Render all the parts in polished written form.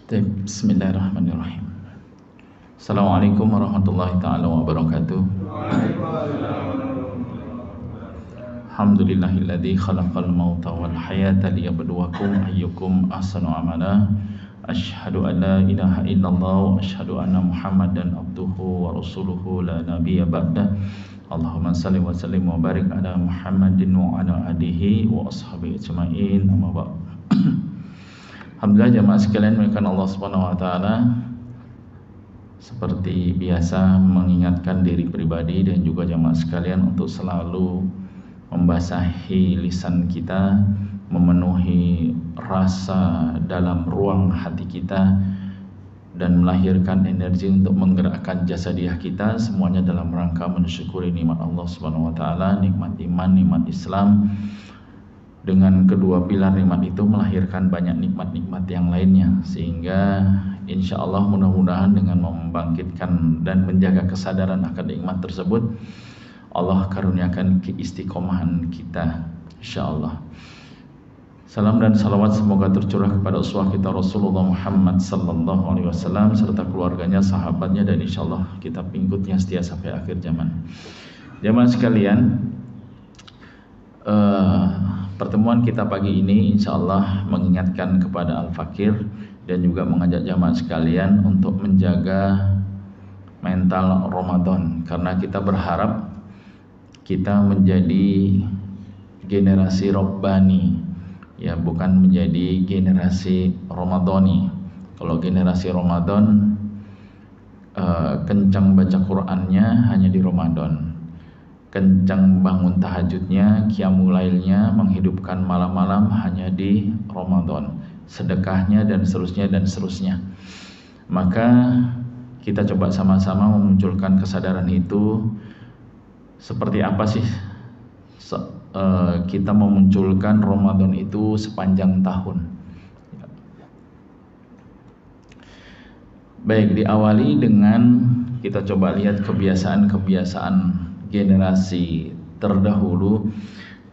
Bismillahirrahmanirrahim. Assalamualaikum warahmatullahi taala wabarakatuh. Alhamdulillahilladzi khalaqal mauta wal hayata liyabluwakum ayyukum ahsanu amala. Asyhadu an la ilaha illallah wa asyhadu anna Muhammadan abduhu wa rasuluhu la nabiyya ba'dah. Allahumma salli wa sallim wa barik ala Muhammadin wa ala alihi wa ashabihi ajma'in. Amma ba'd. Alhamdulillah jamaah sekalian melakukan Allah Subhanahu wa taala, seperti biasa mengingatkan diri pribadi dan juga jamaah sekalian untuk selalu membasahi lisan kita, memenuhi rasa dalam ruang hati kita dan melahirkan energi untuk menggerakkan jasadiah kita, semuanya dalam rangka mensyukuri nikmat Allah Subhanahu wa taala, nikmat iman, nikmat Islam. Dengan kedua pilar nikmat itu melahirkan banyak nikmat-nikmat yang lainnya, sehingga insya Allah mudah-mudahan dengan membangkitkan dan menjaga kesadaran akan nikmat tersebut, Allah karuniakan keistiqomahan kita insya Allah. Salam dan salawat semoga tercurah kepada uswah kita Rasulullah Muhammad sallallahu alaihi wasallam serta keluarganya, sahabatnya, dan insya Allah kita pengikutnya setia sampai akhir zaman. Jamaah sekalian, pertemuan kita pagi ini insya Allah mengingatkan kepada Al-Fakir dan juga mengajak jamaah sekalian untuk menjaga mental Ramadan, karena kita berharap kita menjadi generasi Rabbani, ya, bukan menjadi generasi Ramadhani. Kalau generasi Ramadan kencang baca Qur'annya hanya di Ramadan, kencang bangun tahajudnya, qiyamul lailnya, menghidupkan malam-malam hanya di Ramadan, sedekahnya dan seterusnya. Maka kita coba sama-sama memunculkan kesadaran itu. Seperti apa sih kita memunculkan Ramadan itu sepanjang tahun? Baik, diawali dengan kita coba lihat kebiasaan-kebiasaan generasi terdahulu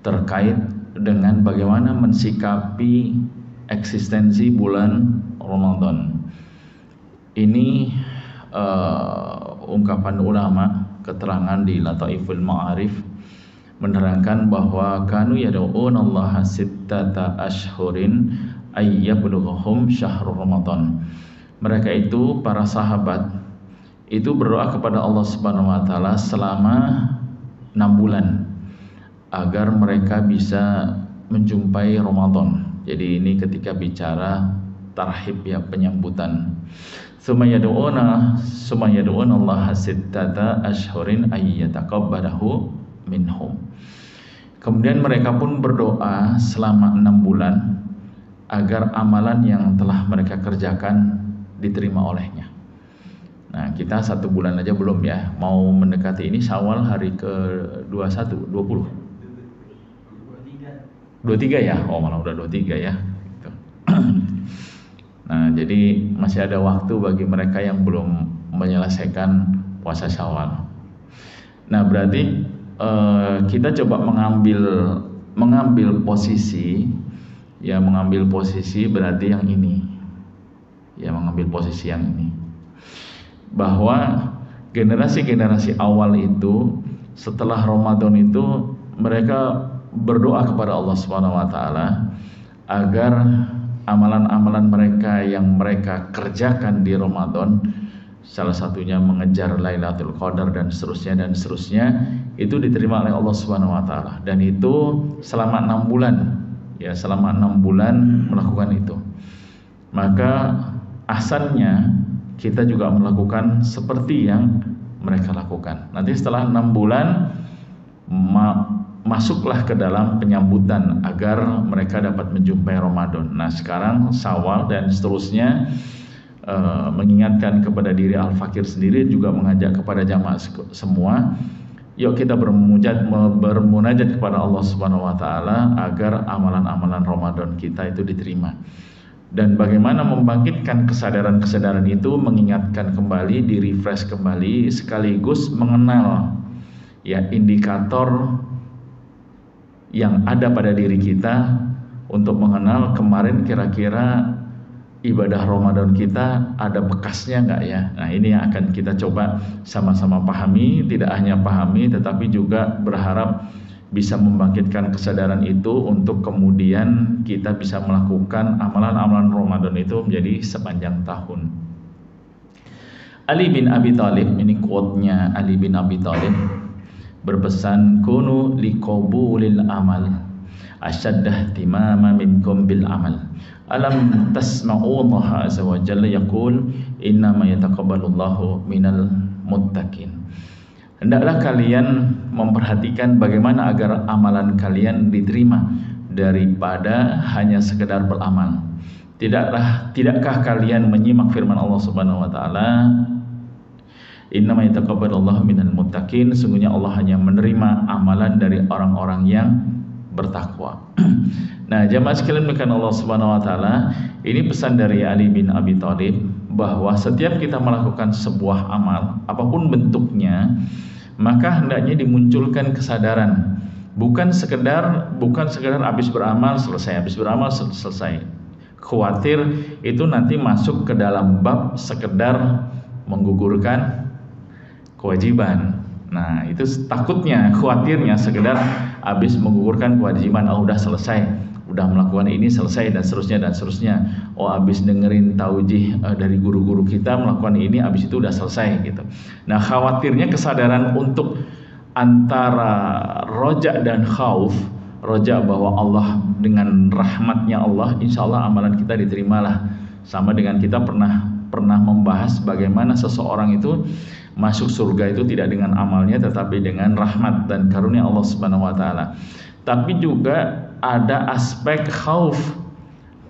terkait dengan bagaimana mensikapi eksistensi bulan Ramadan. Ini ungkapan ulama, keterangan di Lataiful Ma'arif menerangkan bahwa kanu yad'unallaha sittata ashhurin ayyablughum syahrul Ramadan. Mereka itu, para sahabat itu berdoa kepada Allah Subhanahu wa taala selama 6 bulan agar mereka bisa menjumpai Ramadan. Jadi ini ketika bicara tarhib, ya, penyambutan. Summa yad'una Allah sittata ashhurin ayyataqabbalahu minhum. Kemudian mereka pun berdoa selama 6 bulan agar amalan yang telah mereka kerjakan diterima olehnya. Nah, kita 1 bulan aja belum, ya, mau mendekati ini Syawal hari ke-21, 20. 23 ya? Oh, malah udah 23 ya. Gitu. Nah, jadi masih ada waktu bagi mereka yang belum menyelesaikan puasa Syawal. Nah, berarti kita coba mengambil posisi, ya, mengambil posisi berarti yang ini, ya, mengambil posisi yang ini, bahwa generasi-generasi awal itu setelah Ramadan itu mereka berdoa kepada Allah Subhanahu wa taala agar amalan-amalan mereka yang mereka kerjakan di Ramadan, salah satunya mengejar Lailatul Qadar dan seterusnya itu diterima oleh Allah Subhanahu wa taala, dan itu selama 6 bulan, ya, selama 6 bulan melakukan itu. Maka ahsannya kita juga melakukan seperti yang mereka lakukan. Nanti setelah 6 bulan masuklah ke dalam penyambutan agar mereka dapat menjumpai Ramadan. Nah, sekarang Syawal dan seterusnya mengingatkan kepada diri Al-Fakir sendiri, juga mengajak kepada jamaah semua, yuk kita bermunajat kepada Allah Subhanahu wa taala agar amalan-amalan Ramadan kita itu diterima. Dan bagaimana membangkitkan kesadaran-kesadaran itu, mengingatkan kembali, di-refresh kembali, sekaligus mengenal, ya, indikator yang ada pada diri kita untuk mengenal kemarin kira-kira ibadah Ramadan kita ada bekasnya nggak ya? Nah, ini yang akan kita coba sama-sama pahami, tidak hanya pahami tetapi juga berharap bisa membangkitkan kesadaran itu untuk kemudian kita bisa melakukan amalan-amalan Ramadan itu menjadi sepanjang tahun. Ali bin Abi Thalib, ini quote-nya Ali bin Abi Thalib, berpesan, kunu liqabulil amal asyaddah timama minkum bil amal. Alam tasma'u Allah azza wa jalla yaqul innama yataqabbalullahu minal muttaqin. Hendaklah kalian memperhatikan bagaimana agar amalan kalian diterima daripada hanya sekedar beramal. Tidakkah kalian menyimak firman Allah Subhanahu wa taala, innama yataqabbalullahu minal muttaqin, sesungguhnya Allah hanya menerima amalan dari orang-orang yang bertakwa. Nah, jamaah sekalian melakukan Allah Subhanahu wa taala, ini pesan dari Ali bin Abi Thalib bahwa setiap kita melakukan sebuah amal apapun bentuknya, maka hendaknya dimunculkan kesadaran, bukan sekedar habis beramal selesai. Khawatir itu nanti masuk ke dalam bab sekedar menggugurkan kewajiban. Nah, itu takutnya, khawatirnya sekedar habis menggugurkan kewajiban, udah selesai, udah melakukan ini selesai, dan seterusnya. Oh, habis dengerin taujih dari guru-guru kita melakukan ini, habis itu udah selesai gitu. Nah, khawatirnya kesadaran untuk antara roja dan khauf. Roja bahwa Allah dengan rahmatnya Allah, insya Allah amalan kita diterimalah. Sama dengan kita pernah membahas bagaimana seseorang itu masuk surga itu tidak dengan amalnya tetapi dengan rahmat dan karunia Allah Subhanahu wa taala. Tapi juga ada aspek khauf,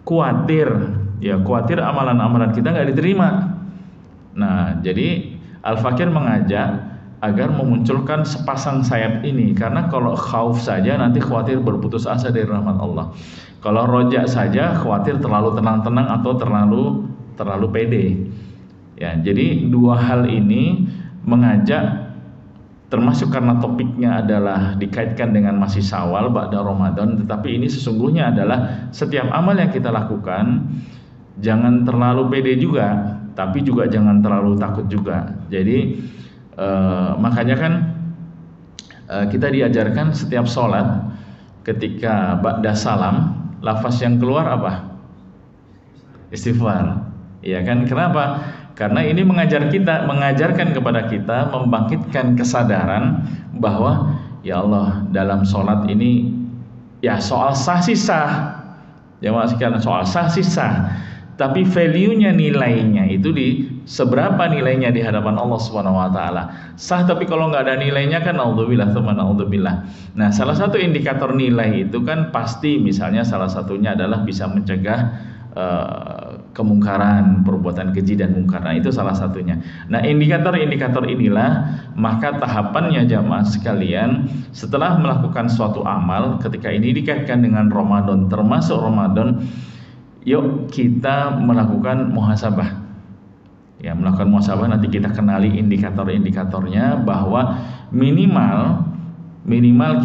khawatir amalan-amalan kita nggak diterima. Nah, jadi Al-Fakir mengajak agar memunculkan sepasang sayap ini, karena kalau khauf saja nanti khawatir berputus asa dari rahmat Allah. Kalau roja saja khawatir terlalu tenang-tenang atau terlalu pede. Ya, jadi dua hal ini mengajak, termasuk karena topiknya adalah dikaitkan dengan masih Syawal ba'da Ramadan, tetapi ini sesungguhnya adalah setiap amal yang kita lakukan jangan terlalu pede juga, tapi juga jangan terlalu takut juga. Jadi makanya kan kita diajarkan setiap sholat ketika ba'da salam, lafaz yang keluar apa? Istighfar. Ya kan? Kenapa? Karena ini mengajarkan kepada kita, membangkitkan kesadaran bahwa ya Allah, dalam sholat ini ya soal sah sih sah, jamaah sekalian, soal sah sih sah, tapi value-nya, nilainya itu di seberapa nilainya di hadapan Allah Subhanahu wa taala. Sah tapi kalau nggak ada nilainya kan naudzubillah tsumma naudzubillah. Nah, salah satu indikator nilai itu kan pasti, misalnya salah satunya adalah bisa mencegah kemungkaran, perbuatan keji dan mungkar. Nah, itu salah satunya. Nah, indikator-indikator inilah maka tahapannya jamaah sekalian, setelah melakukan suatu amal, ketika ini dikaitkan dengan Ramadan, termasuk Ramadan, yuk kita melakukan muhasabah. Ya, melakukan muhasabah, nanti kita kenali indikator-indikatornya, bahwa minimal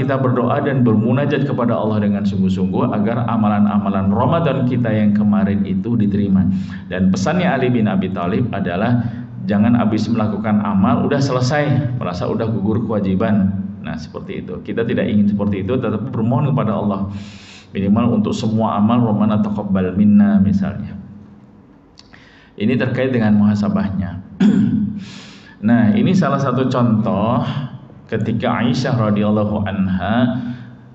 kita berdoa dan bermunajat kepada Allah dengan sungguh-sungguh agar amalan-amalan Ramadan kita yang kemarin itu diterima. Dan pesannya Ali bin Abi Thalib adalah jangan habis melakukan amal udah selesai, merasa udah gugur kewajiban. Nah, seperti itu. Kita tidak ingin seperti itu, tetapi bermohon kepada Allah minimal untuk semua amal Rabbana taqabbal minna misalnya. Ini terkait dengan muhasabahnya. Nah, ini salah satu contoh ketika Aisyah radhiyallahu anha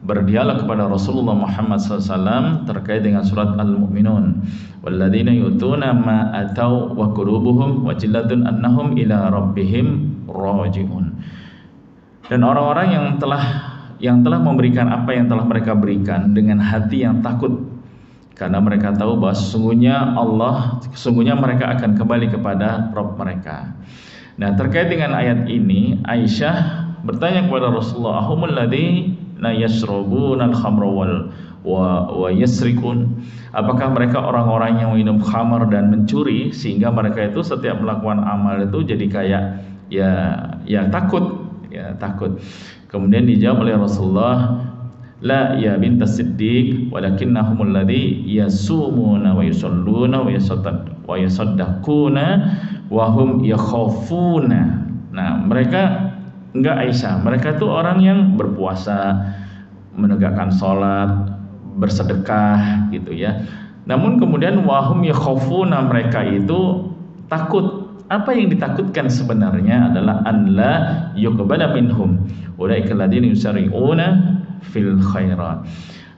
berdialog kepada Rasulullah Muhammad SAW terkait dengan surat Al-Mu'minun, walladzina yutuna ma atau wa qulubuhum wajilatun annahum ila rabbihim raji'un. Dan orang-orang yang telah memberikan apa yang telah mereka berikan dengan hati yang takut, karena mereka tahu bahwa sesungguhnya mereka akan kembali kepada Rabb mereka. Nah, terkait dengan ayat ini, Aisyah bertanya kepada Rasulullah, ahumul ladzina yashrabuna al-khamra wa yasrikun, apakah mereka orang-orang yang minum khamar dan mencuri sehingga mereka itu setiap melakukan amal itu jadi kayak ya takut. Kemudian dijawab oleh Rasulullah, La ya bintas Siddiq walakinnahumul ladzi yasumuna wa yusalluna wa yasaddaquna wa hum yakhafuna. Nah, mereka enggak Aisyah, mereka tuh orang yang berpuasa, menegakkan sholat, bersedekah gitu ya. Namun kemudian wahum yakhafuna, mereka itu takut. Apa yang ditakutkan sebenarnya adalah anla yuqbala minhum ulaika alladziina yusari'una fil khairat.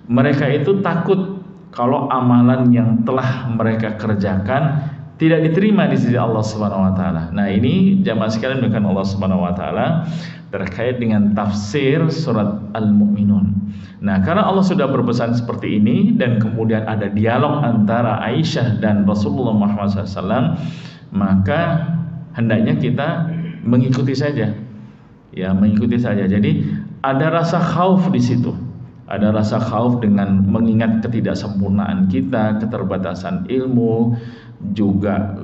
Mereka itu takut kalau amalan yang telah mereka kerjakan tidak diterima di sisi Allah Subhanahu wa taala. Nah, ini jamaah sekalian dengan Allah Subhanahu wa taala terkait dengan tafsir surat Al-Mu'minun. Nah, karena Allah sudah berpesan seperti ini dan kemudian ada dialog antara Aisyah dan Rasulullah Muhammad SAW, maka hendaknya kita mengikuti saja. Ya, mengikuti saja. Jadi ada rasa khauf di situ. Ada rasa khauf dengan mengingat ketidaksempurnaan kita, keterbatasan ilmu, juga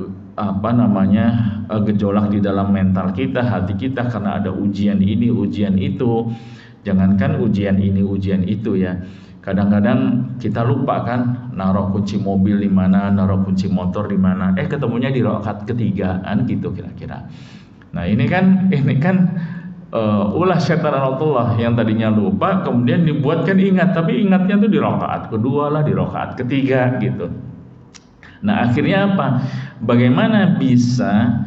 gejolak di dalam mental kita, hati kita karena ada ujian ini, ujian itu. Jangankan ujian ini, ujian itu ya. Kadang-kadang kita lupa kan naruh kunci mobil di mana, naruh kunci motor di mana. Ketemunya di rakaat ketiga kan gitu kira-kira. Nah, ini kan ulah syaitan Allah yang tadinya lupa kemudian dibuatkan ingat, tapi ingatnya tuh di rakaat kedua lah, di rakaat ketiga gitu. Nah, akhirnya apa? Bagaimana bisa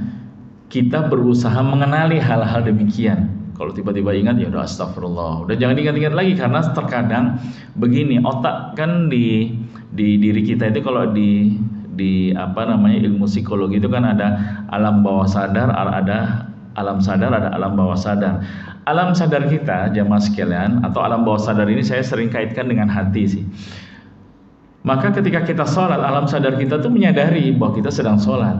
kita berusaha mengenali hal-hal demikian? Kalau tiba-tiba ingat, ya udah astagfirullah, udah jangan ingat-ingat lagi, karena terkadang begini, otak kan di diri kita itu kalau di ilmu psikologi itu kan ada alam bawah sadar, ada alam sadar, ada alam bawah sadar. Alam sadar kita, jamaah sekalian, atau alam bawah sadar ini saya sering kaitkan dengan hati sih. Maka ketika kita sholat, alam sadar kita tuh menyadari bahwa kita sedang sholat.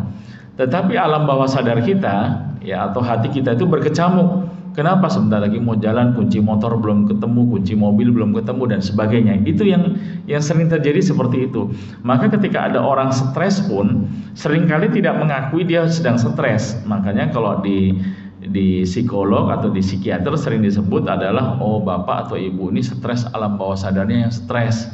Tetapi alam bawah sadar kita, ya, atau hati kita itu berkecamuk. Kenapa sebentar lagi mau jalan, kunci motor belum ketemu, kunci mobil belum ketemu, dan sebagainya. Itu yang sering terjadi seperti itu. Maka ketika ada orang stres pun seringkali tidak mengakui dia sedang stres. Makanya kalau di psikolog atau di psikiater sering disebut adalah, oh, bapak atau ibu ini stres, alam bawah sadarnya yang stres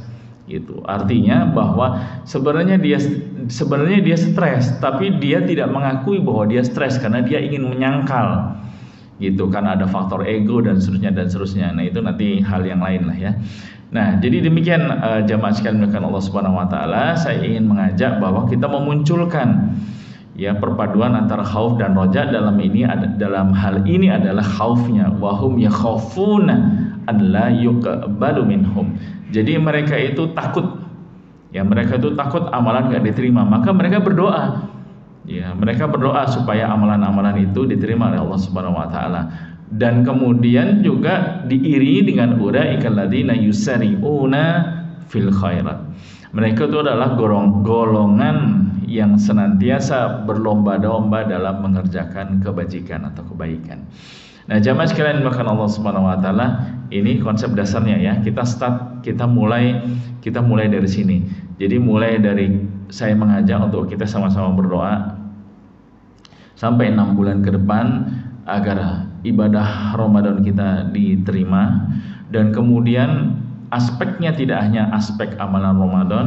gitu. Artinya bahwa sebenarnya dia stres, tapi dia tidak mengakui bahwa dia stres karena dia ingin menyangkal gitu, karena ada faktor ego dan seterusnya. Nah, itu nanti hal yang lain lah ya. Nah, jadi demikian jamaah sekalian dengan Allah Subhanahu wa taala, saya ingin mengajak bahwa kita memunculkan ya perpaduan antara khauf dan roja. Dalam hal ini adalah khaufnya, wahum yakhafuna alla yuqbalu minhum. Jadi mereka itu takut, ya, mereka itu takut amalan enggak diterima, maka mereka berdoa. Ya, mereka berdoa supaya amalan-amalan itu diterima oleh Allah Subhanahu wa taala. Dan kemudian juga diiringi dengan ulaikal ladzina yusari'una fil khairat. Mereka itu adalah golongan yang senantiasa berlomba-lomba dalam mengerjakan kebajikan atau kebaikan. Nah, jamaah sekalian bahkan Allah Subhanahu wa taala, ini konsep dasarnya ya. Kita mulai dari sini. Jadi mulai dari saya mengajak untuk kita sama-sama berdoa sampai 6 bulan ke depan agar ibadah Ramadan kita diterima, dan kemudian aspeknya tidak hanya aspek amalan Ramadan.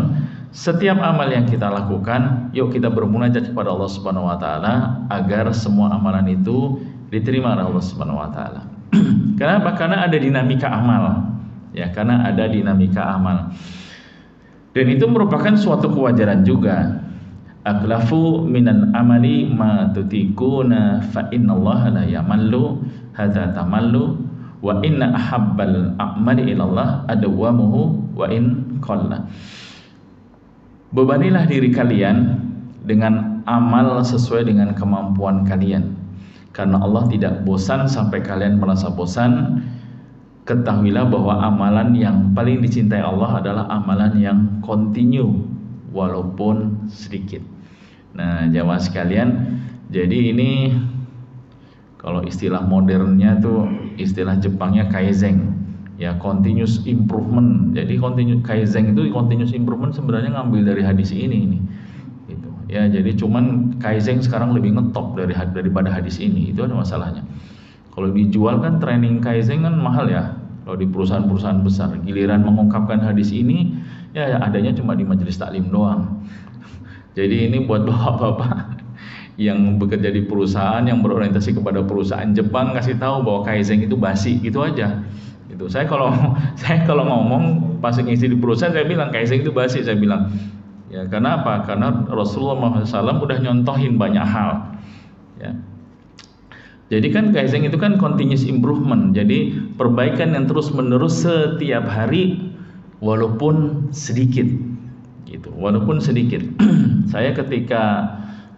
Setiap amal yang kita lakukan, yuk kita bermunajat kepada Allah Subhanahu wa taala agar semua amalan itu diterima oleh Allah Subhanahu wa taala. Kenapa? Karena ada dinamika amal. Ya, karena ada dinamika amal. Dan itu merupakan suatu kewajaran juga. Aklafu minan amali ma tutikuna fa innallaha la yamallu hadza tamallu wa inna ahabbal a'mali ilallah adwamuhu wa in qalla. Bebanilah diri kalian dengan amal sesuai dengan kemampuan kalian, karena Allah tidak bosan sampai kalian merasa bosan. Ketahuilah bahwa amalan yang paling dicintai Allah adalah amalan yang continue walaupun sedikit. Nah, jamaah sekalian, jadi ini kalau istilah modernnya tuh, istilah Jepangnya kaizen, ya, continuous improvement. Jadi kaizen itu continuous improvement sebenarnya ngambil dari hadis ini gitu. Ya, jadi cuman kaizen sekarang lebih ngetop daripada hadis ini. Itu ada masalahnya. Kalau dijual kan training kaizen kan mahal ya. Kalau di perusahaan-perusahaan besar, giliran mengungkapkan hadis ini, ya adanya cuma di majelis taklim doang. Jadi ini buat bapak-bapak yang bekerja di perusahaan yang berorientasi kepada perusahaan Jepang, kasih tahu bahwa Kaizen itu basi, gitu aja. Gitu. Saya kalau ngomong pas ngisi di perusahaan, saya bilang Kaizen itu basi, saya bilang. Ya, karena apa? Karena Rasulullah SAW udah nyontohin banyak hal. Ya. Jadi kan Kaizen itu kan continuous improvement. Jadi perbaikan yang terus menerus setiap hari walaupun sedikit. Gitu. Walaupun sedikit. Saya ketika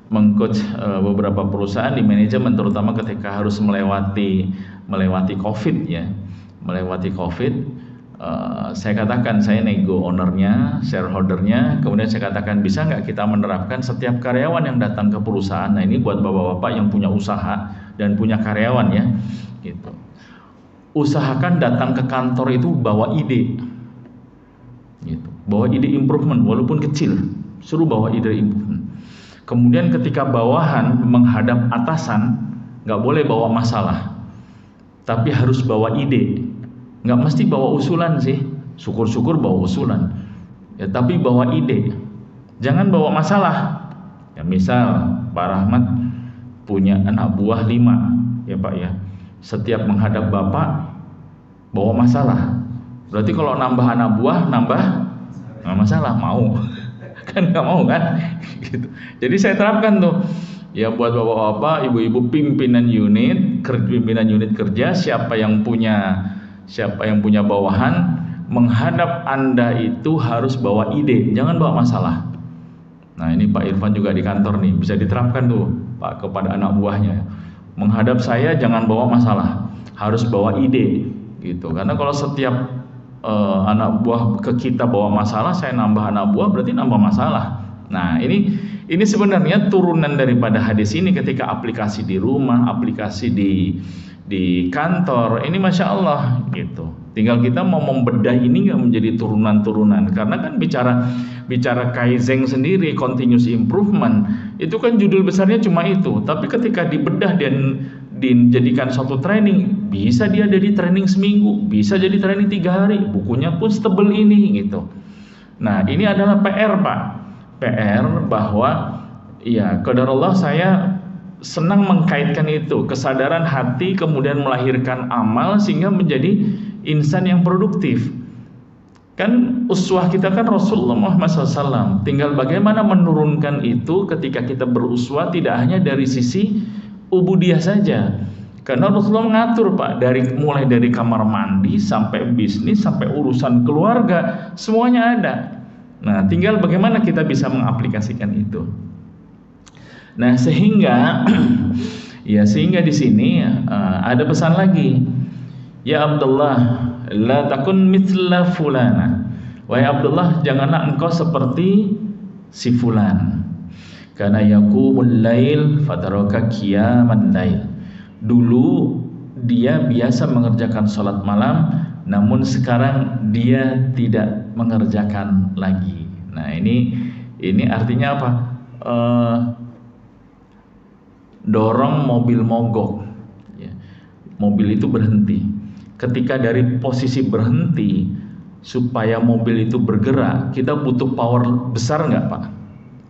mengcoach beberapa perusahaan di manajemen, terutama ketika harus melewati COVID ya. Melewati COVID, saya katakan, saya nego ownernya, shareholdernya, kemudian saya katakan bisa nggak kita menerapkan setiap karyawan yang datang ke perusahaan. Nah ini buat bapak-bapak yang punya usaha dan punya karyawan ya, gitu. Usahakan datang ke kantor itu bawa ide, gitu. Bawa ide improvement walaupun kecil, suruh bawa ide improvement. Kemudian ketika bawahan menghadap atasan, nggak boleh bawa masalah, tapi harus bawa ide. Nggak mesti bawa usulan sih, syukur-syukur bawa usulan ya, tapi bawa ide, jangan bawa masalah ya. Misal Pak Rahmat punya anak buah 5 ya Pak ya, setiap menghadap Bapak bawa masalah, berarti kalau nambah anak buah nambah masalah, mau kan nggak mau kan gitu. Jadi saya terapkan tuh ya buat bapak-bapak, ibu-ibu pimpinan unit kerja, siapa yang punya bawahan, menghadap Anda itu harus bawa ide, jangan bawa masalah. Nah ini Pak Irfan juga di kantor nih, bisa diterapkan tuh Pak kepada anak buahnya. Menghadap saya jangan bawa masalah, harus bawa ide gitu. Karena kalau setiap anak buah ke kita bawa masalah, saya nambah anak buah berarti nambah masalah. Nah ini sebenarnya turunan daripada hadis ini ketika aplikasi di rumah, aplikasi di kantor, ini Masya Allah gitu. Tinggal kita mau membedah ini nggak menjadi turunan-turunan, karena kan bicara Kaizen sendiri, continuous improvement, itu kan judul besarnya cuma itu. Tapi ketika dibedah dan dijadikan suatu training, bisa dia jadi training seminggu, bisa jadi training 3 hari, bukunya pun setebel ini gitu. Nah ini adalah PR Pak, PR bahwa ya qadarullah, saya senang mengkaitkan itu, kesadaran hati kemudian melahirkan amal sehingga menjadi insan yang produktif. Kan uswah kita kan Rasulullah Muhammad SAW, tinggal bagaimana menurunkan itu ketika kita beruswah, tidak hanya dari sisi ubudiyah saja. Karena Rasulullah mengatur Pak, mulai dari kamar mandi sampai bisnis sampai urusan keluarga, semuanya ada. Nah tinggal bagaimana kita bisa mengaplikasikan itu. Nah sehingga di sini ada pesan lagi, ya Abdullah, la takun mithla fulana. Wahai Abdullah, janganlah engkau seperti si fulan. Karena yaqumul lail fataraka qiyaman lail. Dulu dia biasa mengerjakan sholat malam, namun sekarang dia tidak mengerjakan lagi. Nah ini artinya apa? Dorong mobil mogok ya. Mobil itu berhenti. Ketika dari posisi berhenti supaya mobil itu bergerak, kita butuh power besar nggak Pak?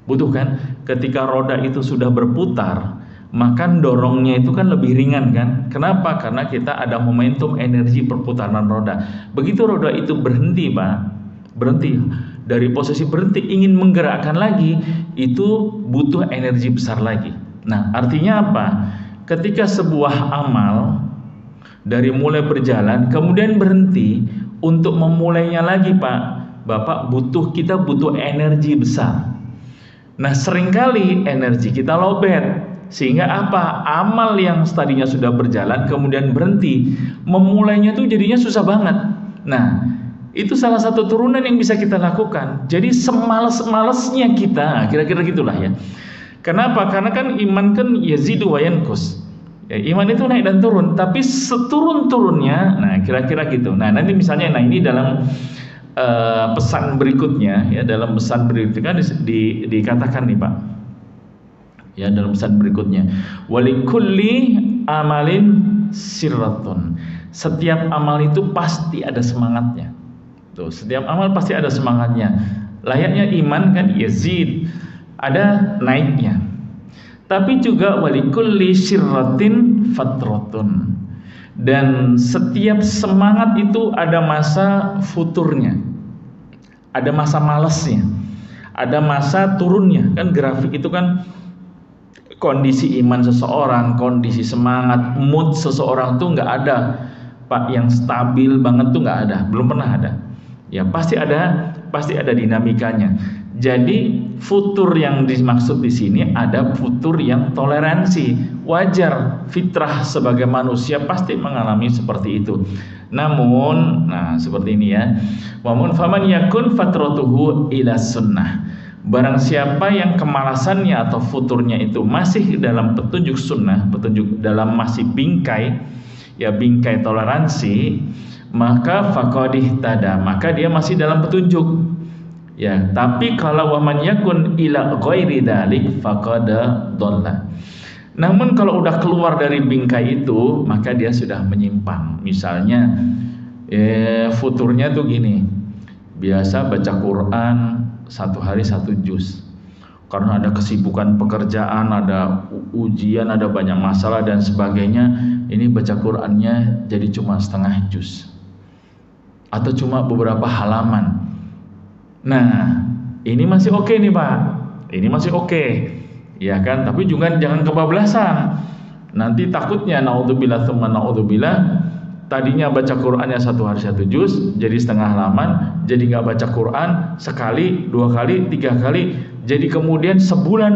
Butuh kan? Ketika roda itu sudah berputar, maka dorongnya itu kan lebih ringan kan? Kenapa? Karena kita ada momentum energi perputaran roda. Begitu roda itu berhenti Pak, berhenti, dari posisi berhenti ingin menggerakkan lagi, itu butuh energi besar lagi. Nah artinya apa? Ketika sebuah amal dari mulai berjalan kemudian berhenti, untuk memulainya lagi Pak, Bapak kita butuh energi besar. Nah seringkali energi kita lowbat, sehingga apa? Amal yang tadinya sudah berjalan kemudian berhenti, memulainya tuh jadinya susah banget. Nah itu salah satu turunan yang bisa kita lakukan. Jadi semales-malesnya kita, kira-kira gitulah ya. Kenapa? Karena kan iman kan yazidu wa yanqus. Ya, iman itu naik dan turun, tapi seturun-turunnya, nah kira-kira gitu. Nah nanti misalnya, nah ini dalam pesan berikutnya ya, dalam pesan berikutnya dikatakan nih Pak. Ya dalam pesan berikutnya, walikulli amalin sirratun. Setiap amal itu pasti ada semangatnya. Tuh, setiap amal pasti ada semangatnya. Layaknya iman kan yazid, ada naiknya. Tapi juga walikulli syirratin fatratun. Dan setiap semangat itu ada masa futurnya. Ada masa malesnya. Ada masa turunnya. Kan grafik itu kan kondisi iman seseorang, kondisi semangat, mood seseorang tuh nggak ada Pak yang stabil banget tuh nggak ada, belum pernah ada. Ya pasti ada dinamikanya. Jadi futur yang dimaksud di sini ada futur yang toleransi, wajar, fitrah sebagai manusia pasti mengalami seperti itu. Namun, nah seperti ini ya. Namun faman yakun fatratuhu ila sunnah. Barang siapa yang kemalasannya atau futurnya itu masih dalam petunjuk sunnah, petunjuk dalam masih bingkai, ya bingkai toleransi, maka faqadih tada, maka dia masih dalam petunjuk. Ya, tapi kalau waman yakun ila ghairi dzalik faqada dhalla. Namun kalau udah keluar dari bingkai itu, maka dia sudah menyimpang. Misalnya futurnya tuh gini. Biasa baca Quran satu hari satu juz. Karena ada kesibukan pekerjaan, ada ujian, ada banyak masalah dan sebagainya, ini baca Qur'annya jadi cuma setengah juz. Atau cuma beberapa halaman. Nah, ini masih oke nih Pak. Ini masih oke. Ya kan, tapi juga jangan kebablasan. Nanti takutnya naudzubillah tsumma naudzubillah, tadinya baca Qur'annya satu hari satu juz, jadi setengah halaman, jadi nggak baca Qur'an sekali, dua kali, tiga kali, jadi kemudian sebulan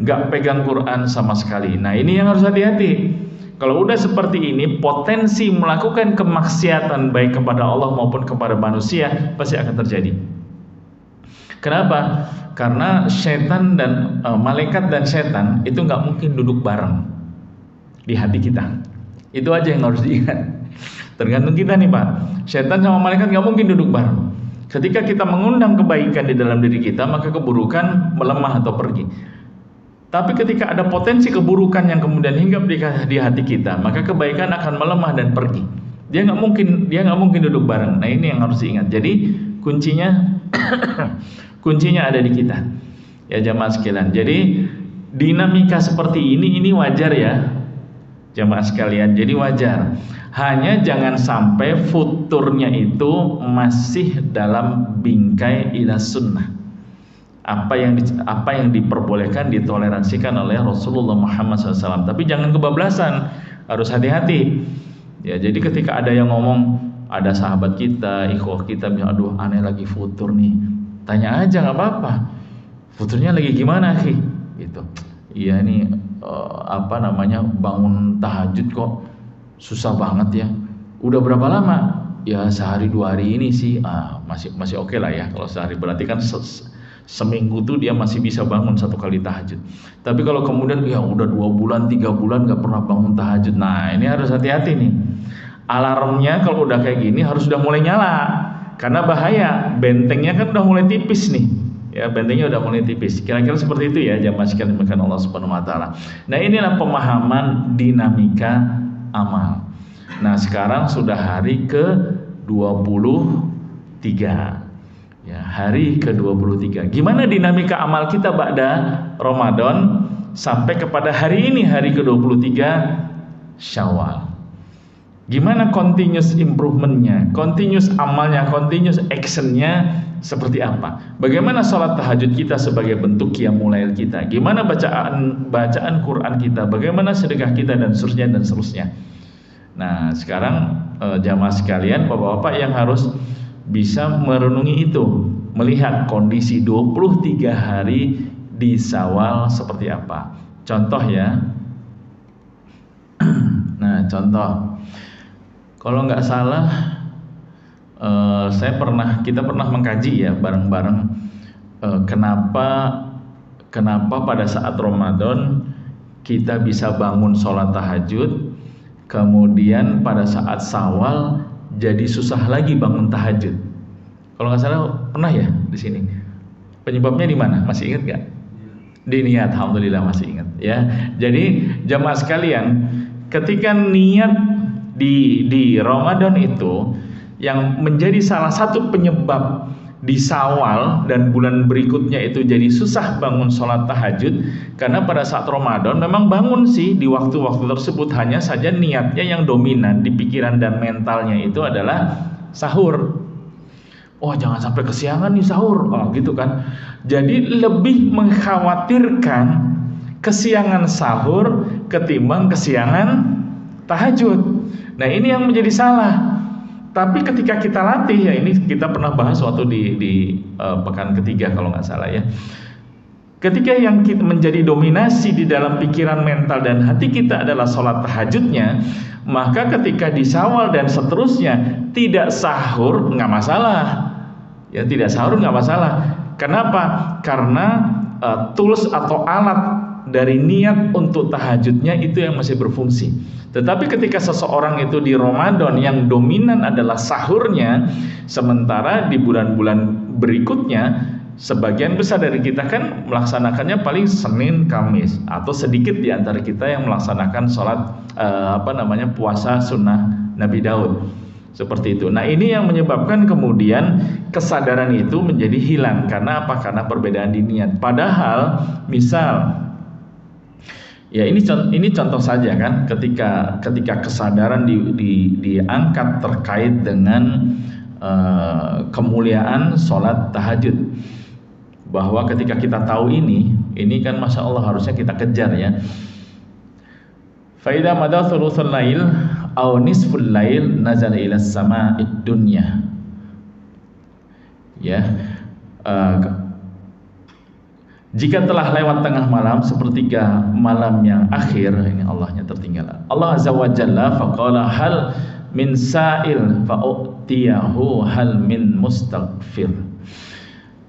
nggak pegang Qur'an sama sekali. Nah ini yang harus hati-hati. Kalau udah seperti ini, potensi melakukan kemaksiatan baik kepada Allah maupun kepada manusia pasti akan terjadi. Kenapa? Karena setan dan malaikat dan setan itu nggak mungkin duduk bareng di hati kita. Itu aja yang harus diingat. Tergantung kita nih Pak. Setan sama malaikat nggak mungkin duduk bareng. Ketika kita mengundang kebaikan di dalam diri kita, maka keburukan melemah atau pergi. Tapi ketika ada potensi keburukan yang kemudian hinggap di hati kita, maka kebaikan akan melemah dan pergi. Dia nggak mungkin duduk bareng. Nah ini yang harus diingat. Jadi kuncinya ada di kita. Ya jamaah sekalian. Jadi dinamika seperti ini wajar ya. Jamaah sekalian, jadi wajar. Hanya jangan sampai futurnya itu masih dalam bingkai ila sunnah. Apa yang diperbolehkan, ditoleransikan oleh Rasulullah Muhammad SAW. Tapi jangan kebablasan, harus hati-hati. Ya, jadi ketika ada yang ngomong, ada sahabat kita, ikhwah kita, aduh aneh lagi futur nih, tanya aja nggak apa-apa. Futurnya lagi gimana sih? Gitu. Iya nih bangun tahajud kok susah banget ya. Udah berapa lama? Ya sehari dua hari ini sih. Masih oke lah ya. Kalau sehari berarti kan seminggu tuh dia masih bisa bangun satu kali tahajud. Tapi kalau kemudian ya udah 2 bulan 3 bulan nggak pernah bangun tahajud. Nah ini harus hati-hati nih. Alarmnya kalau udah kayak gini harus udah mulai nyala. Karena bahaya. Bentengnya kan udah mulai tipis nih. Ya bentengnya udah mulai tipis. Kira-kira seperti itu ya jamaah sekalian dimuliakan Allah Subhanahu wa taala. Nah, inilah pemahaman dinamika amal. Nah, sekarang sudah hari ke-23. Ya, hari ke-23. Gimana dinamika amal kita ba'da Ramadan sampai kepada hari ini hari ke-23 Syawal. Gimana continuous improvementnya, continuous amalnya, continuous actionnya seperti apa? Bagaimana sholat tahajud kita sebagai bentuk qiyamul lail kita? Gimana bacaan Quran kita? Bagaimana sedekah kita dan seterusnya. Nah sekarang jamaah sekalian, bapak-bapak yang harus bisa merenungi itu, melihat kondisi 23 hari di Syawal seperti apa. Contoh ya. Nah contoh. Kalau nggak salah, kita pernah mengkaji ya bareng-bareng kenapa pada saat Ramadan kita bisa bangun sholat tahajud, kemudian pada saat Syawal jadi susah lagi bangun tahajud. Kalau nggak salah pernah ya di sini. Penyebabnya di mana? Masih ingat nggak? Di niat, alhamdulillah masih ingat ya. Jadi jamaah sekalian, ketika niat di Ramadan itu yang menjadi salah satu penyebab di Syawal dan bulan berikutnya itu jadi susah bangun sholat tahajud, karena pada saat Ramadan memang bangun sih di waktu-waktu tersebut, hanya saja niatnya yang dominan di pikiran dan mentalnya itu adalah sahur. Oh, jangan sampai kesiangan nih sahur, oh gitu kan. Jadi lebih mengkhawatirkan kesiangan sahur ketimbang kesiangan tahajud. Nah, ini yang menjadi salah. Tapi ketika kita latih, ya ini kita pernah bahas waktu di pekan ketiga kalau nggak salah ya. Ketika yang kita menjadi dominasi di dalam pikiran, mental dan hati kita adalah sholat tahajudnya, maka ketika di Syawal dan seterusnya tidak sahur nggak masalah. Ya, tidak sahur nggak masalah. Kenapa? Karena tools atau alat dari niat untuk tahajudnya itu yang masih berfungsi. Tetapi ketika seseorang itu di Ramadan yang dominan adalah sahurnya, sementara di bulan-bulan berikutnya sebagian besar dari kita kan melaksanakannya paling Senin, Kamis, atau sedikit di antara kita yang melaksanakan sholat puasa sunnah Nabi Daud seperti itu. Nah, ini yang menyebabkan kemudian kesadaran itu menjadi hilang. Karena apa? Karena perbedaan di niat. Padahal misal ya ini contoh saja kan, ketika kesadaran diangkat terkait dengan kemuliaan sholat tahajud, bahwa ketika kita tahu ini kan masya Allah harusnya kita kejar ya. Faida madha thuluthul lail aw nisful lail nazala ila sama'id dunya. Ya, jika telah lewat tengah malam, sepertiga malam yang akhir, ini Allahnya tertinggal. Allah Azza wa Jalla faqala hal min sa'il fa'utiyahu hal min mustaghfir.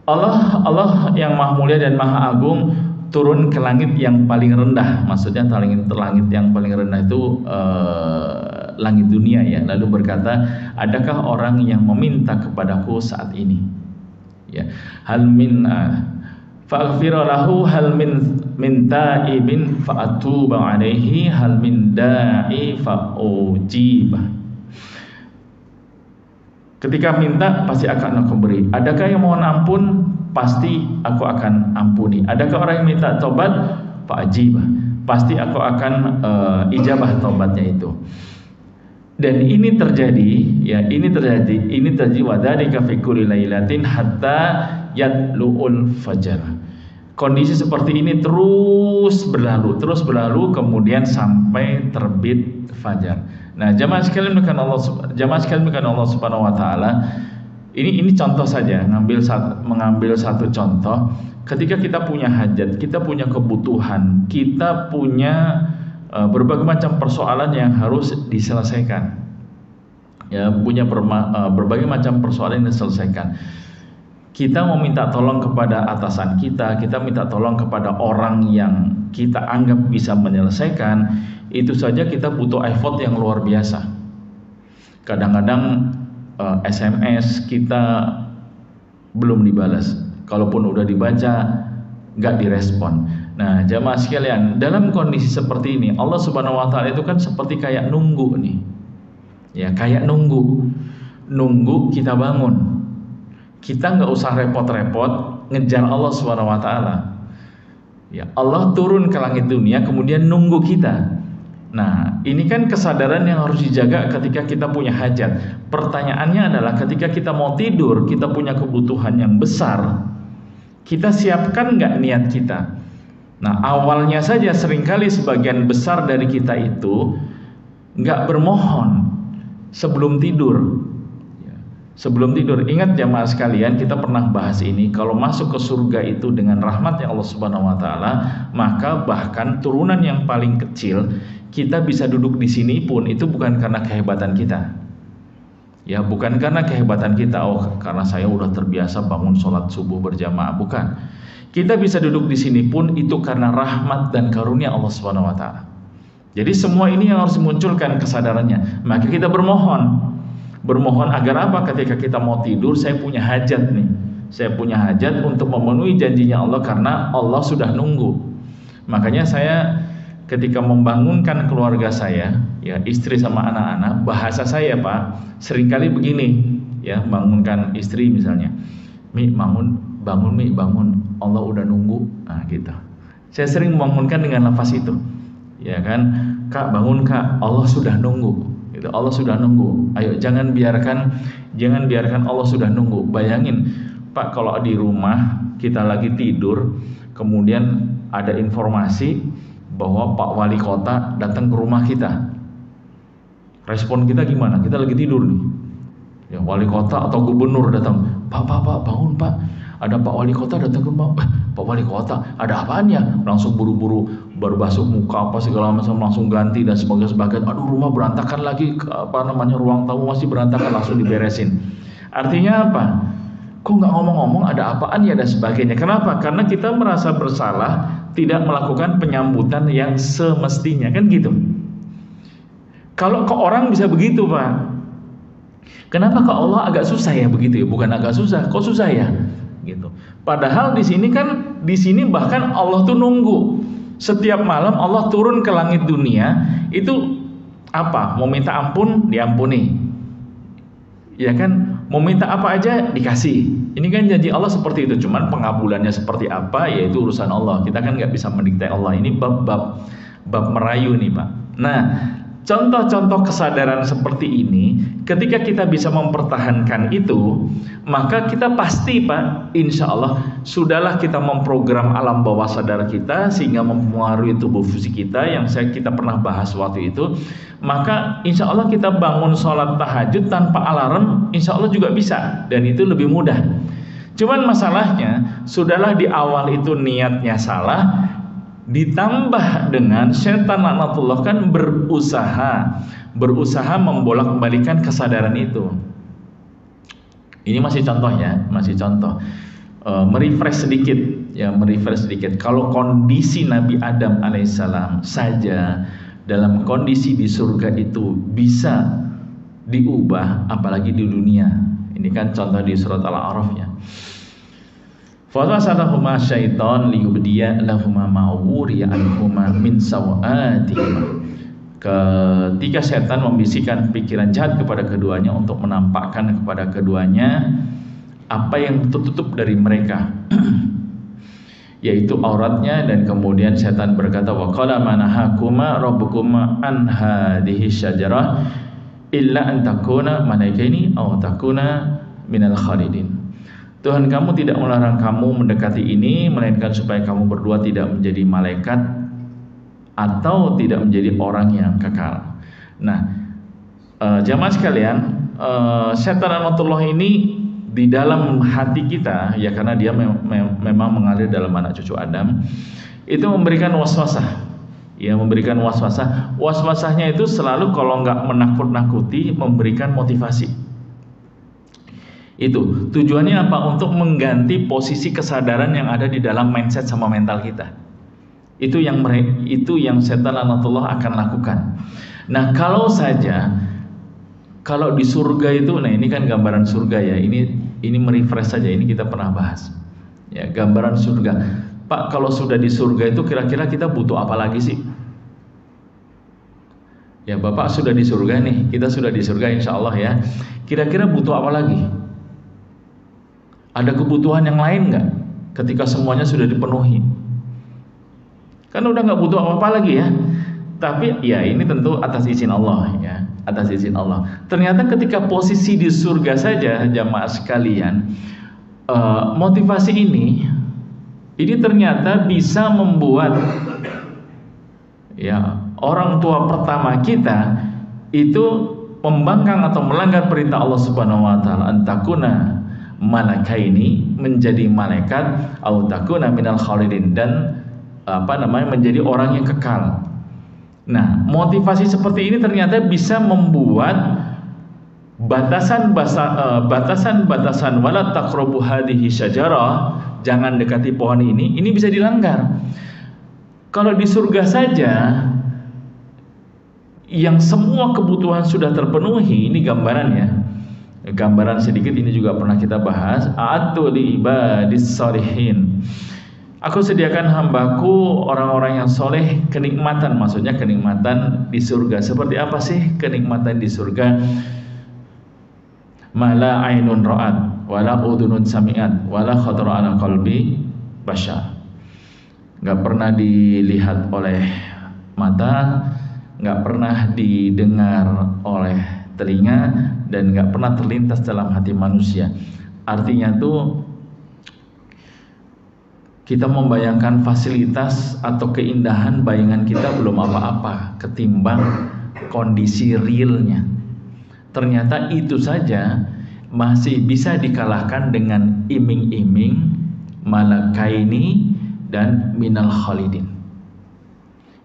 Allah yang Maha Mulia dan Maha Agung turun ke langit yang paling rendah. Maksudnya langit yang paling rendah itu langit dunia ya. Lalu berkata, adakah orang yang meminta kepadaku saat ini? Ya, hal min fa'aghfira lahu hal min ta'ibin fa'atuba alaihi hal min da'i fa'ujibah. Ketika minta pasti akan aku beri. Adakah yang mohon ampun? Pasti aku akan ampuni. Adakah orang yang minta tobat? Fa'ajibah. Pasti aku akan ijabah tobatnya itu. Dan ini terjadi ya, ini terjadi wadhalika fi kulli lailatin hatta yatlu'ul fajar. Kondisi seperti ini terus berlalu kemudian sampai terbit fajar. Nah, jamaah sekalian bukan Allah Subhanahu wa taala. Ini contoh saja, mengambil satu contoh. Ketika kita punya hajat, kita punya kebutuhan, kita punya berbagai macam persoalan yang harus diselesaikan. Ya, punya berbagai macam persoalan yang diselesaikan. Kita meminta tolong kepada atasan kita minta tolong kepada orang yang kita anggap bisa menyelesaikan, itu saja kita butuh effort yang luar biasa. Kadang-kadang SMS kita belum dibalas, kalaupun udah dibaca nggak direspon. Nah, jamaah sekalian, dalam kondisi seperti ini Allah Subhanahu wa taala itu kan seperti kayak nunggu nih. Ya, kayak nunggu kita bangun. Kita nggak usah repot-repot ngejar Allah Subhanahu wa taala. Ya, Allah turun ke langit dunia kemudian nunggu kita. Nah, ini kan kesadaran yang harus dijaga ketika kita punya hajat. Pertanyaannya adalah ketika kita mau tidur, kita punya kebutuhan yang besar, kita siapkan nggak niat kita? Nah, awalnya saja seringkali sebagian besar dari kita itu nggak bermohon sebelum tidur. Sebelum tidur, ingat jamaah sekalian, kita pernah bahas ini. Kalau masuk ke surga itu dengan rahmatnya Allah Subhanahu wa taala, maka bahkan turunan yang paling kecil kita bisa duduk di sini pun itu bukan karena kehebatan kita. Ya, bukan karena kehebatan kita. Oh, karena saya udah terbiasa bangun sholat subuh berjamaah, bukan. Kita bisa duduk di sini pun itu karena rahmat dan karunia Allah Subhanahu wa taala. Jadi semua ini yang harus dimunculkan kesadarannya. Maka kita bermohon agar apa? Ketika kita mau tidur, saya punya hajat nih. Saya punya hajat untuk memenuhi janjinya Allah karena Allah sudah nunggu. Makanya saya ketika membangunkan keluarga saya, ya istri sama anak-anak, bahasa saya Pak seringkali begini, ya bangunkan istri misalnya, Mi bangun, Mi bangun, Allah udah nunggu, nah gitu. Saya sering membangunkan dengan lafaz itu, ya kan, Kak bangun Kak, Allah sudah nunggu, gitu. Allah sudah nunggu. Ayo jangan biarkan Allah sudah nunggu. Bayangin Pak, kalau di rumah kita lagi tidur, kemudian ada informasi bahwa Pak Wali Kota datang ke rumah kita, respon kita gimana? Kita lagi tidur nih, ya Wali Kota atau Gubernur datang, Pak bangun Pak, ada Pak Wali Kota datang ke rumah. Pak Wali Kota, ada apaan ya? Langsung buru-buru berbasuh muka apa segala macam, langsung ganti dan sebagainya. Aduh rumah berantakan lagi, ruang tamu masih berantakan, langsung diberesin. Artinya apa? Kok nggak ngomong-ngomong, ada apaan ya dan sebagainya. Kenapa? Karena kita merasa bersalah tidak melakukan penyambutan yang semestinya, kan gitu. Kalau ke orang bisa begitu Pak, kenapa ke Allah agak susah ya begitu ya? Bukan agak susah, kok susah ya? Gitu. Padahal di sini bahkan Allah tuh nunggu. Setiap malam Allah turun ke langit dunia, itu apa? Mau minta ampun diampuni, ya kan? Mau minta apa aja dikasih. Ini kan janji Allah seperti itu. Cuman pengabulannya seperti apa, yaitu urusan Allah. Kita kan nggak bisa mendikte Allah. Ini bab merayu nih Pak. Nah, contoh-contoh kesadaran seperti ini, ketika kita bisa mempertahankan itu, maka kita pasti Pak, insya Allah sudahlah kita memprogram alam bawah sadar kita sehingga mempengaruhi tubuh fisik kita yang kita pernah bahas waktu itu. Maka insya Allah kita bangun sholat tahajud tanpa alarm, insya Allah juga bisa, dan itu lebih mudah. Cuman masalahnya, sudahlah di awal itu niatnya salah, ditambah dengan setan laknatullah kan berusaha membolak-balikan kesadaran itu. Ini masih contoh ya, merefresh sedikit. Kalau kondisi Nabi Adam alaihissalam saja dalam kondisi di surga itu bisa diubah, apalagi di dunia. Ini kan contoh di surat Al-A'raf ya. Fawasadahuma syaitan liyubdiya lahuma ma'wuriya anhuma min sawatihima. Ketika setan membisikkan pikiran jahat kepada keduanya untuk menampakkan kepada keduanya apa yang tertutup dari mereka, yaitu auratnya, dan kemudian setan berkata, wa qala manahakuma rabbukuma an hadhihi syajarah illa an takuna malaikaini aw takuna minal khalidin. Tuhan kamu tidak melarang kamu mendekati ini, melainkan supaya kamu berdua tidak menjadi malaikat atau tidak menjadi orang yang kekal. Nah, jamaah sekalian, setan laknatullah ini di dalam hati kita, ya karena dia memang mengalir dalam anak cucu Adam, itu memberikan waswasah. Ya, memberikan waswasah. Waswasahnya itu selalu kalau nggak menakut-nakuti, memberikan motivasi. Itu tujuannya apa? Untuk mengganti posisi kesadaran yang ada di dalam mindset sama mental kita. Itu yang setan laknatullah akan lakukan. Nah, kalau di surga itu, nah ini kan gambaran surga ya. Ini merefresh saja, ini kita pernah bahas. Ya, gambaran surga. Pak, kalau sudah di surga itu kira-kira kita butuh apa lagi sih? Ya, Bapak sudah di surga nih, kita sudah di surga insya Allah ya. Kira-kira butuh apa lagi? Ada kebutuhan yang lain nggak? Ketika semuanya sudah dipenuhi, kan udah nggak butuh apa-apa lagi ya. Tapi ya ini tentu atas izin Allah ya, atas izin Allah. Ternyata ketika posisi di surga saja, jamaah sekalian, motivasi ini ternyata bisa membuat ya orang tua pertama kita itu membangkang atau melanggar perintah Allah Subhanahu wa taala, antakuna malakaini, menjadi malaikat, au takuna minal khalidin, dan menjadi orang yang kekal. Nah, motivasi seperti ini ternyata bisa membuat batasan wala taqrabu hadhihi syajarah, jangan dekati pohon ini bisa dilanggar. Kalau di surga saja yang semua kebutuhan sudah terpenuhi, ini gambaran sedikit, ini juga pernah kita bahas, a'atu li ibadis shalihin. Aku sediakan hambaku orang-orang yang soleh kenikmatan, maksudnya kenikmatan di surga. Seperti apa sih kenikmatan di surga? Mala ainun ra'at, wala udhunun sami'at, wala khatara ala qalbi bashar. Gak pernah dilihat oleh mata, gak pernah didengar oleh telinga, dan gak pernah terlintas dalam hati manusia. Artinya tuh kita membayangkan fasilitas atau keindahan, bayangan kita belum apa-apa ketimbang kondisi realnya. Ternyata itu saja masih bisa dikalahkan dengan iming-iming malakaini dan minal khalidin.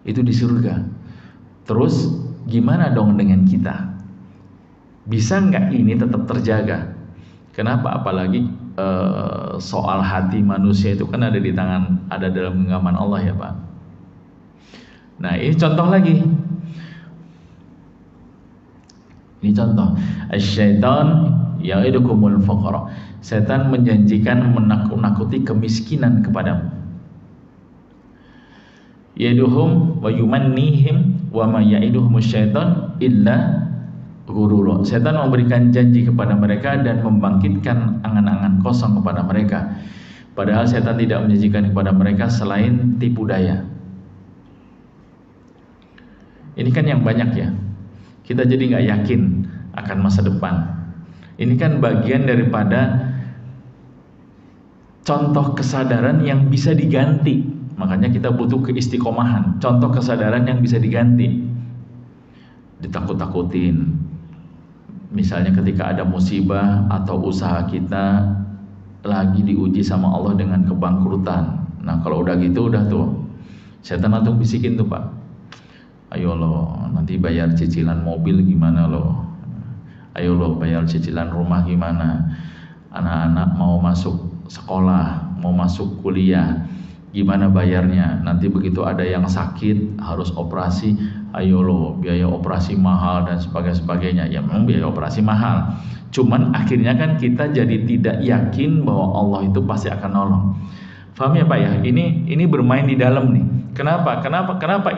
Itu di surga. Terus gimana dong dengan kita? Bisa nggak ini tetap terjaga? Kenapa? Apalagi soal hati manusia itu kan ada di tangan, ada dalam genggaman Allah ya Pak. Nah ini contoh lagi. Ini contoh. Asyaitan ya'idukumul faqra. Setan menjanjikan menakut-nakuti kemiskinan kepadamu. Yaduhum wa yumannihim wa ma ya'iduhumus syaitan illa ghurura. Setan memberikan janji kepada mereka dan membangkitkan angan-angan kosong kepada mereka. Padahal setan tidak menjanjikan kepada mereka selain tipu daya. Ini kan yang banyak ya. Kita jadi nggak yakin akan masa depan. Ini kan bagian daripada contoh kesadaran yang bisa diganti. Makanya kita butuh keistiqomahan. Contoh kesadaran yang bisa diganti. Ditakut-takutin. Misalnya ketika ada musibah atau usaha kita lagi diuji sama Allah dengan kebangkrutan. Nah kalau udah gitu udah tuh setan langsung bisikin tuh Pak, ayo lo nanti bayar cicilan mobil gimana lo, ayo lo bayar cicilan rumah gimana, anak-anak mau masuk sekolah, mau masuk kuliah gimana bayarnya, nanti begitu ada yang sakit harus operasi, ayo lo biaya operasi mahal dan sebagainya. Ya memang biaya operasi mahal, cuman akhirnya kan kita jadi tidak yakin bahwa Allah itu pasti akan nolong. Paham ya Pak ya? Ini bermain di dalam nih. Kenapa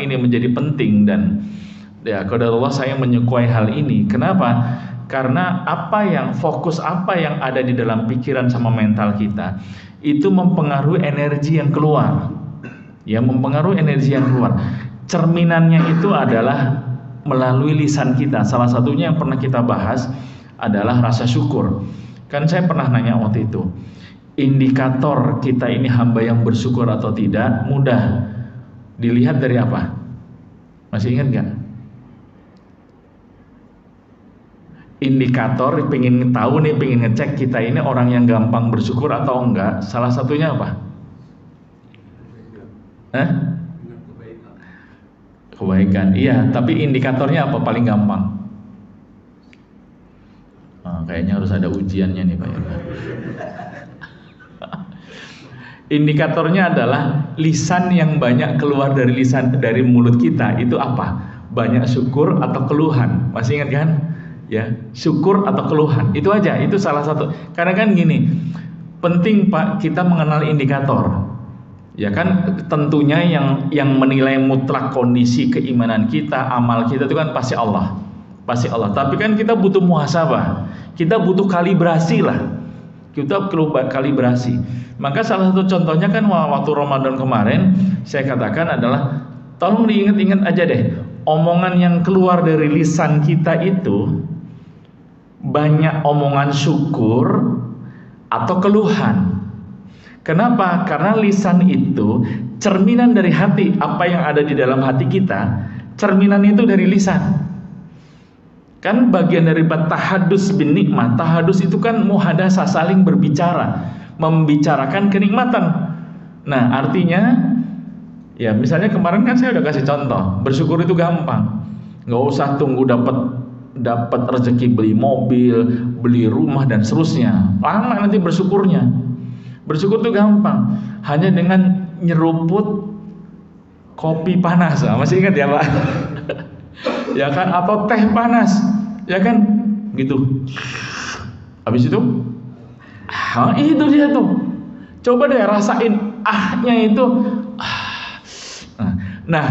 ini menjadi penting, dan ya qadarullah saya menyukai hal ini. Kenapa? Karena fokus apa yang ada di dalam pikiran sama mental kita itu mempengaruhi energi yang keluar. Ya, mempengaruhi energi yang keluar. Cerminannya itu adalah melalui lisan kita. Salah satunya yang pernah kita bahas adalah rasa syukur. Kan saya pernah nanya waktu itu, indikator kita ini hamba yang bersyukur atau tidak mudah dilihat dari apa? Masih ingat gak? Indikator pengen tahu nih, pengen ngecek kita ini orang yang gampang bersyukur atau enggak, salah satunya apa? Kebaikan. Iya, tapi indikatornya apa paling gampang? Kayaknya harus ada ujiannya nih Pak Yoga. Indikatornya adalah lisan yang banyak keluar dari mulut kita itu apa? Banyak syukur atau keluhan? Masih ingat kan? Ya, syukur atau keluhan, itu aja, itu salah satu. Karena kan gini, penting Pak kita mengenal indikator. Ya kan, tentunya yang menilai mutlak kondisi keimanan kita, amal kita itu kan pasti Allah. Pasti Allah. Tapi kan kita butuh muhasabah. Kita butuh kalibrasi lah. Kita perlu kalibrasi. Maka salah satu contohnya kan waktu Ramadan kemarin saya katakan adalah tolong diingat-ingat aja deh, omongan yang keluar dari lisan kita itu banyak omongan syukur atau keluhan. Kenapa? Karena lisan itu cerminan dari hati. Apa yang ada di dalam hati kita, cerminan itu dari lisan. Kan bagian dari tahadus bin nikmat. Tahadus itu kan muhadasah, saling berbicara, membicarakan kenikmatan. Nah artinya ya misalnya kemarin kan saya udah kasih contoh, bersyukur itu gampang. Nggak usah tunggu dapat rezeki beli mobil, beli rumah dan seterusnya. Lama nanti bersyukurnya. Bersyukur itu gampang, hanya dengan nyeruput kopi panas. Masih ingat ya Pak? Ya kan, atau teh panas, ya kan, gitu. Habis itu, itu dia tuh. Coba deh rasain ahnya itu nah,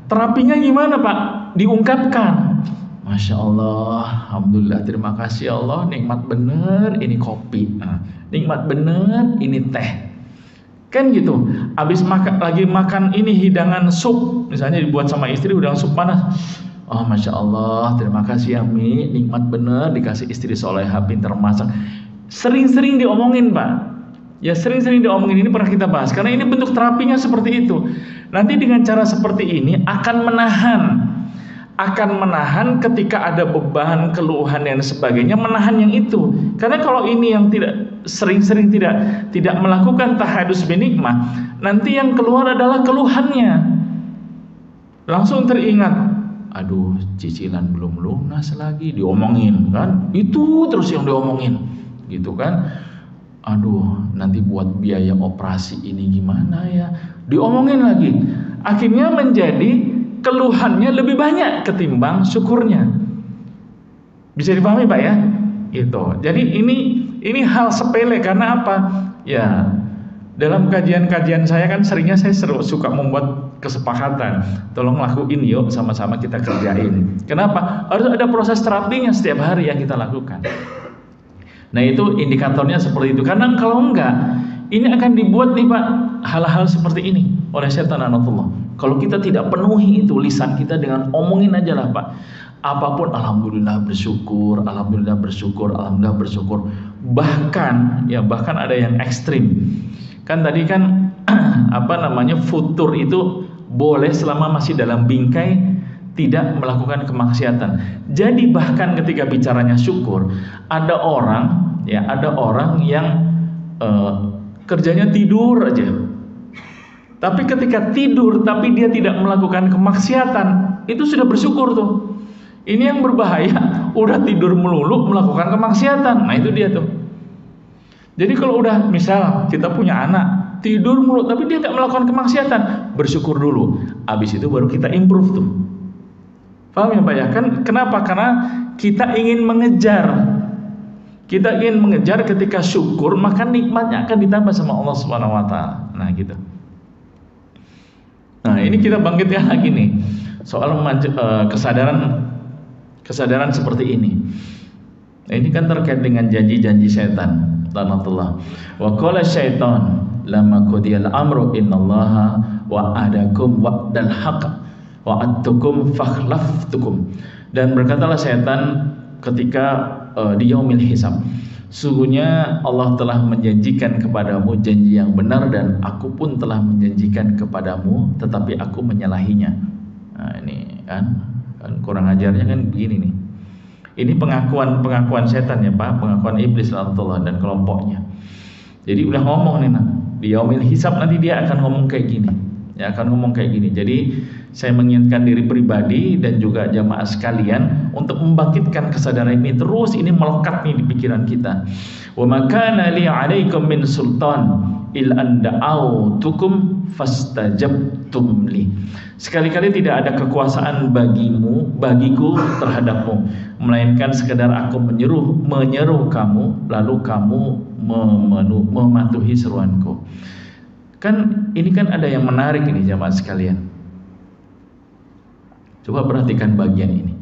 terapinya gimana Pak? Diungkapkan. Masya Allah, Alhamdulillah, terima kasih Allah, nikmat bener ini kopi, nikmat bener ini teh, kan gitu. Abis lagi makan ini hidangan sup, misalnya dibuat sama istri hidangan sup panas, oh Masya Allah, terima kasih ya Mi, nikmat bener dikasih istri solehah pinter masak. Sering-sering diomongin Pak, ya sering-sering diomongin, ini pernah kita bahas, karena ini bentuk terapinya seperti itu. Nanti dengan cara seperti ini akan menahan ketika ada beban, keluhan dan sebagainya, menahan yang itu. Karena kalau ini yang tidak sering-sering tidak melakukan tahadus binikmah, nanti yang keluar adalah keluhannya. Langsung teringat, aduh cicilan belum lunas lagi, diomongin kan, itu terus yang diomongin gitu kan. Aduh nanti buat biaya operasi ini gimana ya, diomongin lagi. Akhirnya menjadi keluhannya lebih banyak ketimbang syukurnya. Bisa dipahami Pak ya? Gitu. Jadi ini hal sepele, karena apa? Ya, dalam kajian-kajian saya kan seringnya saya suka membuat kesepakatan. Tolong lakuin yuk, sama-sama kita kerjain. Kenapa? Harus ada proses terapinya setiap hari yang kita lakukan. Nah itu indikatornya seperti itu. Karena kalau enggak, ini akan dibuat nih Pak, hal-hal seperti ini oleh setan anatullah. Kalau kita tidak penuhi itu lisan kita dengan omongin aja lah Pak, apapun alhamdulillah bersyukur, alhamdulillah bersyukur, alhamdulillah bersyukur. Bahkan ada yang ekstrim. Kan tadi kan futur itu boleh selama masih dalam bingkai tidak melakukan kemaksiatan. Jadi bahkan ketika bicaranya syukur, ada orang yang kerjanya tidur aja. Tapi ketika tidur tapi dia tidak melakukan kemaksiatan, itu sudah bersyukur tuh. Ini yang berbahaya, udah tidur melulu melakukan kemaksiatan. Nah itu dia tuh. Jadi kalau udah misal kita punya anak tidur mulu tapi dia nggak melakukan kemaksiatan, bersyukur dulu. Abis itu baru kita improve tuh. Paham ya Pak ya? Kan kenapa? Karena kita ingin mengejar. Kita ingin mengejar, ketika syukur maka nikmatnya akan ditambah sama Allah Subhanahu wa taala. Nah gitu. Nah ini kita bangkitkan lagi nih soal kesadaran seperti ini. Nah, ini kan terkait dengan janji-janji setan. Lanatullah. Wa qala syaitan lamma qudiyal amru innallaha wa'adakum wa'dal haqq wa'adtukum fakhlaftukum. Dan berkatalah setan ketika di yaumil hisab, sungguhnya Allah telah menjanjikan kepadamu janji yang benar dan aku pun telah menjanjikan kepadamu tetapi aku menyalahinya. Nah ini kan kurang ajarnya kan begini nih. Ini pengakuan setan ya Pak, pengakuan iblis Allah dan kelompoknya. Jadi udah ngomong nih di yaumil hisab nanti dia akan ngomong kayak gini. Ya akan ngomong kayak gini. Jadi saya mengingatkan diri pribadi dan juga jamaah sekalian untuk membangkitkan kesadaran ini terus, ini melekat nih di pikiran kita. Wa makana li 'alaikum min sultan il anda'autukum fastajabtum li. Sekali-kali tidak ada kekuasaan bagiku terhadapmu, melainkan sekedar aku menyeru kamu lalu kamu mematuhi seruanku. Kan ini kan ada yang menarik ini jamaah sekalian. Coba perhatikan bagian ini.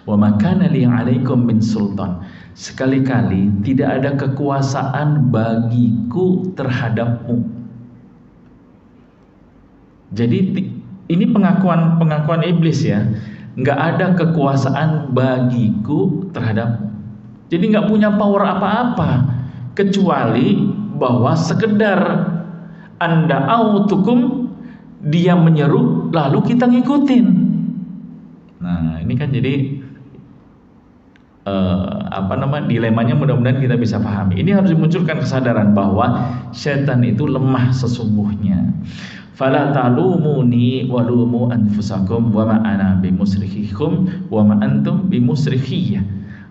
Wa makana li 'alaikum min sultan. Sekali-kali tidak ada kekuasaan bagiku terhadapmu. Jadi ini pengakuan iblis ya. Enggak ada kekuasaan bagiku terhadapmu. Jadi enggak punya power apa-apa kecuali bahwa sekedar anda autukum, dia menyeru lalu kita ngikutin. Nah ini kan jadi dilemanya mudah-mudahan kita bisa pahami. Ini harus dimunculkan kesadaran bahwa setan itu lemah sesungguhnya. Fala talumuni walumu anfusakum wa ma ana bimusrikhikum wa ma antum bimusrikhiyya.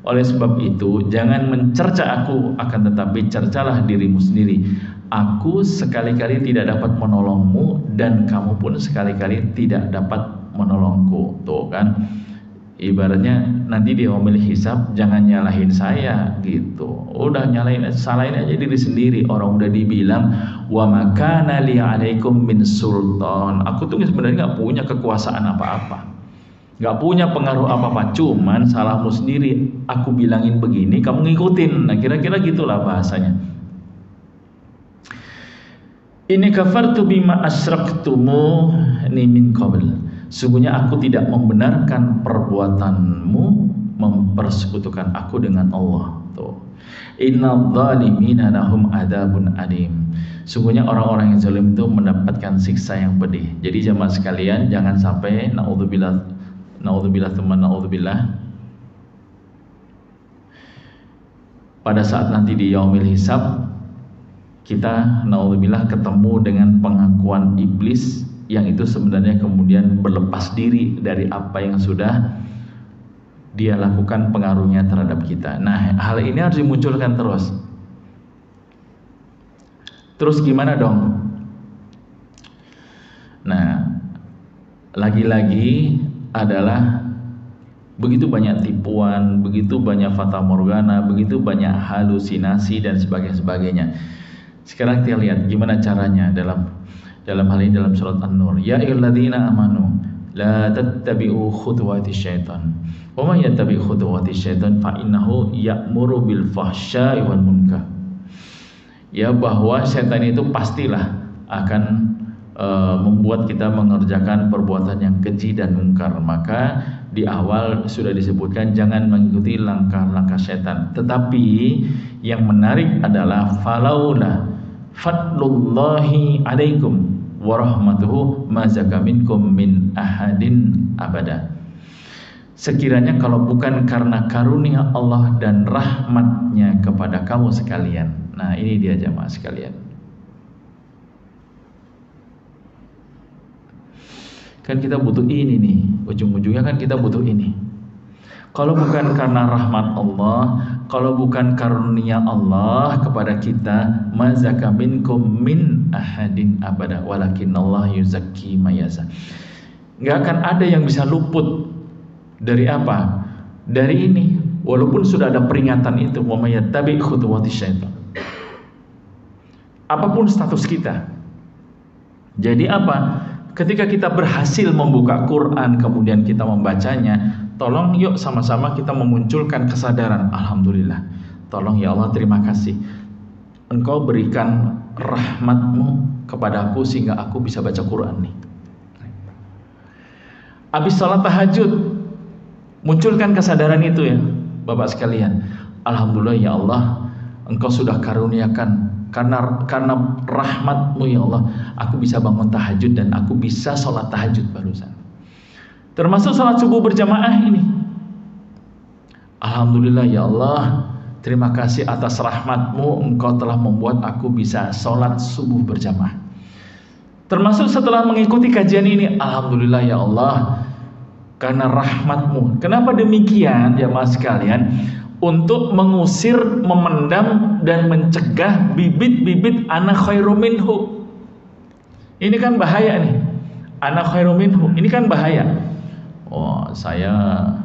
Oleh sebab itu jangan mencerca aku, akan tetapi cercalah dirimu sendiri. Aku sekali-kali tidak dapat menolongmu dan kamu pun sekali-kali tidak dapat menolongku. Tuh kan. Ibaratnya nanti di yaumil hisab jangan nyalahin saya gitu. Udah salahin aja diri sendiri. Orang udah dibilang wa makana li 'alaikum min sultan. Aku tuh sebenarnya nggak punya kekuasaan apa-apa, nggak punya pengaruh apa-apa, cuman salahmu sendiri. Aku bilangin begini, kamu ngikutin. Nah kira-kira gitulah bahasanya. Ini kafartu bima asyraktumu min qabl. Sungguhnya aku tidak membenarkan perbuatanmu mempersekutukan aku dengan Allah. Tuh. Innal zalimina lahum adzabun alim. Sungguhnya orang-orang yang zalim itu mendapatkan siksa yang pedih. Jadi jamaah sekalian, jangan sampai naudzubillah pada saat nanti di yaumil hisab kita naudzubillah ketemu dengan pengakuan iblis yang itu sebenarnya kemudian berlepas diri dari apa yang sudah dia lakukan pengaruhnya terhadap kita. Nah, hal ini harus dimunculkan terus. Terus gimana dong? Nah, lagi-lagi adalah begitu banyak tipuan, begitu banyak fata morgana, begitu banyak halusinasi dan sebagainya. Sekarang kita lihat gimana caranya dalam hal ini dalam surat An-Nur. Ya ayyuhalladzina amanu la tattabi'u khutuwatis syaitan. Wa may yattabi' khutuwatis syaitan fa innahu ya'muru bil fahsya'i wal munkar. Ya, bahwa setan itu pastilah akan membuat kita mengerjakan perbuatan yang keji dan mungkar. Maka di awal sudah disebutkan jangan mengikuti langkah-langkah setan. Tetapi yang menarik adalah falaula fadlullahi alaikum warahmatuhu mazaka minkum min ahadin abada. Sekiranya kalau bukan karena karunia Allah dan rahmatnya kepada kamu sekalian. Nah ini dia jamaah sekalian. Kan kita butuh ini nih, ujung-ujungnya kan kita butuh ini. Kalau bukan karena rahmat Allah, kalau bukan karunia Allah kepada kita, mazaka minkum min ahadin abada walakinallah yuzakki mayasa. Nggak akan ada yang bisa luput dari apa? Dari ini. Walaupun sudah ada peringatan itu, wa may yattabi' khutuwatis syaitan. Apapun status kita. Jadi apa? Ketika kita berhasil membuka Quran, kemudian kita membacanya, tolong yuk sama-sama kita memunculkan kesadaran. Alhamdulillah, tolong ya Allah, terima kasih Engkau berikan rahmatmu kepada aku sehingga aku bisa baca Quran nih. Habis sholat tahajud, munculkan kesadaran itu ya Bapak sekalian. Alhamdulillah ya Allah, Engkau sudah karuniakan karena rahmatmu ya Allah, aku bisa bangun tahajud dan aku bisa sholat tahajud barusan. Termasuk sholat subuh berjamaah ini. Alhamdulillah ya Allah, terima kasih atas rahmatmu, Engkau telah membuat aku bisa sholat subuh berjamaah. Termasuk setelah mengikuti kajian ini, alhamdulillah ya Allah, karena rahmatmu. Kenapa demikian jamaah sekalian? Untuk mengusir, memendam dan mencegah bibit-bibit ana khairu minhu. Ini kan bahaya nih. Ana khairu minhu, ini kan bahaya. Oh, saya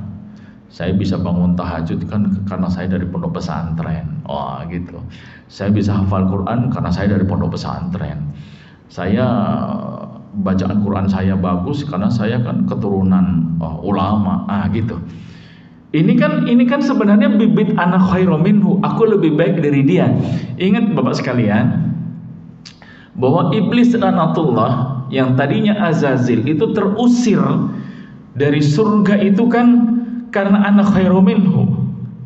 bisa bangun tahajud kan karena saya dari pondok pesantren. Oh, gitu. Saya bisa hafal Quran karena saya dari pondok pesantren. Saya bacaan Quran saya bagus karena saya kan keturunan ulama. Gitu. Ini kan sebenarnya bibit ana khairu minhu, aku lebih baik dari dia. Ingat Bapak sekalian, bahwa iblis laknatullah yang tadinya Azazil itu terusir dari surga itu kan karena ana khairu minhu.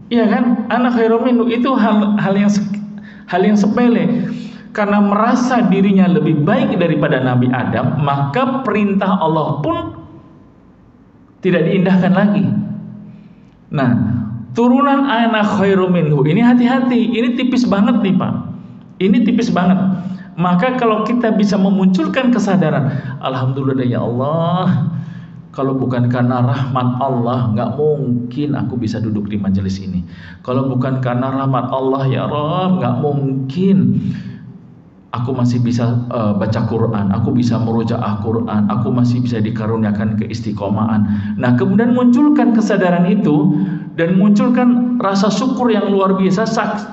Iya kan? Ana khairu minhu itu hal yang sepele. Karena merasa dirinya lebih baik daripada Nabi Adam, maka perintah Allah pun tidak diindahkan lagi. Nah, turunan ana khairu minhu ini hati-hati, ini tipis banget nih Pak. Ini tipis banget. Maka kalau kita bisa memunculkan kesadaran, alhamdulillah ya Allah, kalau bukan karena rahmat Allah, nggak mungkin aku bisa duduk di majelis ini. Kalau bukan karena rahmat Allah ya Rabb, nggak mungkin aku masih bisa baca Quran, aku bisa merujaah Quran, aku masih bisa dikaruniakan keistiqomahan. Nah, kemudian munculkan kesadaran itu dan munculkan rasa syukur yang luar biasa,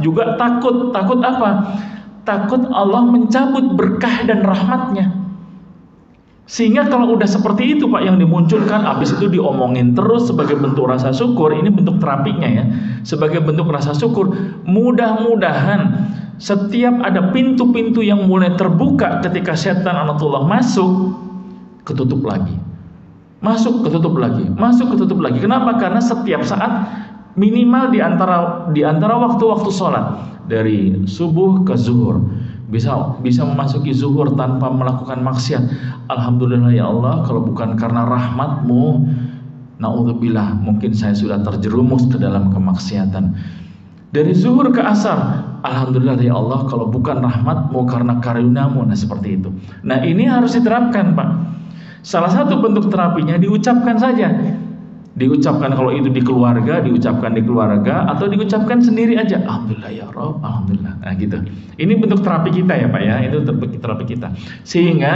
juga takut apa? Takut Allah mencabut berkah dan rahmatnya. Sehingga kalau udah seperti itu Pak yang dimunculkan, habis itu diomongin terus sebagai bentuk rasa syukur. Ini bentuk terapinya ya, sebagai bentuk rasa syukur. Mudah-mudahan setiap ada pintu-pintu yang mulai terbuka ketika setan anatullah masuk, ketutup lagi, masuk ketutup lagi, masuk ketutup lagi. Kenapa? Karena setiap saat minimal di antara waktu-waktu sholat dari subuh ke zuhur, bisa memasuki zuhur tanpa melakukan maksiat. Alhamdulillah ya Allah, kalau bukan karena rahmat-Mu, naudzubillah, mungkin saya sudah terjerumus ke dalam kemaksiatan. Dari zuhur ke asar, alhamdulillah ya Allah, kalau bukan rahmat-Mu, karena karunia-Mu. Nah seperti itu. Nah ini harus diterapkan Pak. Salah satu bentuk terapinya diucapkan saja. Diucapkan kalau itu di keluarga, diucapkan di keluarga, atau diucapkan sendiri aja. Alhamdulillah ya Rabb, alhamdulillah. Nah gitu. Ini bentuk terapi kita ya Pak ya. Itu terapi kita. Sehingga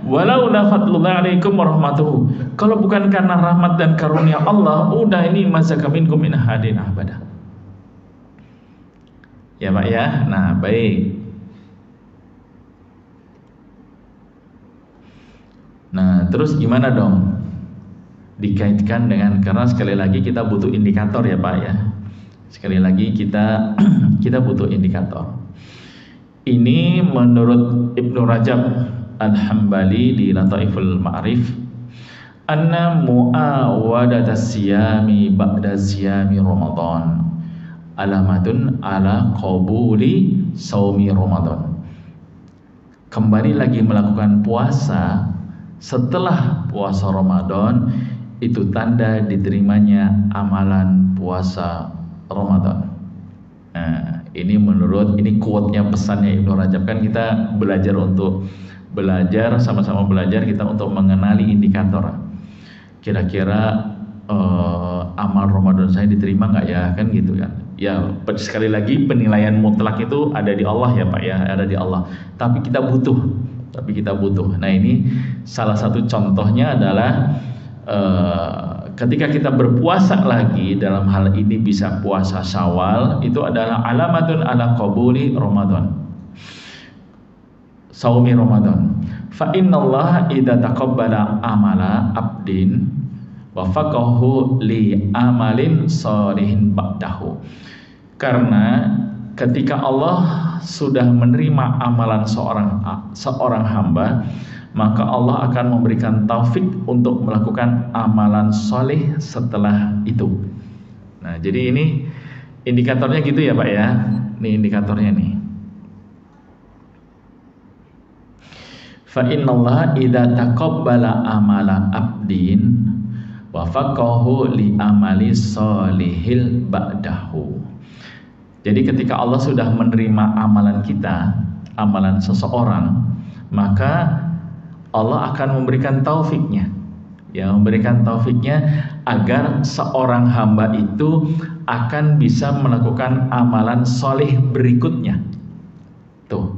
walau la fadlullah alaikum warahmatuhu. Kalau bukan karena rahmat dan karunia Allah, udah ini mazaka minkum min ahadin abada. Ya Pak ya. Nah, baik. Nah, terus gimana dong? Dikaitkan dengan, karena sekali lagi kita butuh indikator ya Pak ya. Sekali lagi kita butuh indikator. Ini menurut Ibnu Rajab Al-Hambali di Lataiful Ma'arif, anna mu'awadatas siyami ba'da siyami Ramadan alamatun ala qabuli saumi Ramadan. Kembali lagi melakukan puasa setelah puasa Ramadan itu tanda diterimanya amalan puasa Ramadan. Nah, ini quote-nya, pesannya Ibnu Rajab. Kan kita sama-sama belajar kita untuk mengenali indikator. Kira-kira amal Ramadan saya diterima nggak ya, kan gitu kan. Ya sekali lagi penilaian mutlak itu ada di Allah ya Pak ya, ada di Allah. Tapi kita butuh. Nah ini salah satu contohnya adalah ketika kita berpuasa lagi, dalam hal ini bisa puasa Syawal, itu adalah alamatun ala qabuli Ramadan, saumi Ramadan. Fa innallaha idza taqabbala amala abdin wa faqahu li amalin sholihin ba'dahu. Karena ketika Allah sudah menerima amalan seorang hamba, maka Allah akan memberikan taufik untuk melakukan amalan soleh setelah itu. Nah, jadi ini indikatornya gitu ya Pak ya. Ini indikatornya nih. Fa innallaha idza taqabbala amala abdin wa faqahu li amali solihil ba'dahu. Jadi ketika Allah sudah menerima amalan kita, amalan seseorang, maka Allah akan memberikan taufiknya, ya, memberikan taufiknya agar seorang hamba itu akan bisa melakukan amalan soleh berikutnya. Tuh,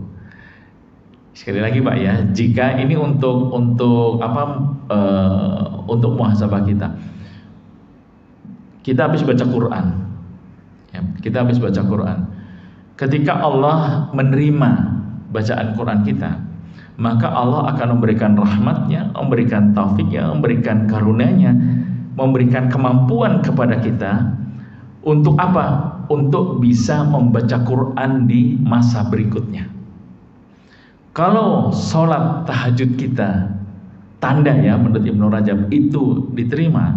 sekali lagi Pak ya, jika ini untuk muhasabah kita habis baca Quran, ya, kita habis baca Quran. Ketika Allah menerima bacaan Quran kita, maka Allah akan memberikan rahmatnya, memberikan taufiknya, memberikan karunia-Nya, memberikan kemampuan kepada kita untuk apa? Untuk bisa membaca Quran di masa berikutnya. Kalau sholat tahajud kita, tanda ya menurut Ibnu Rajab itu diterima,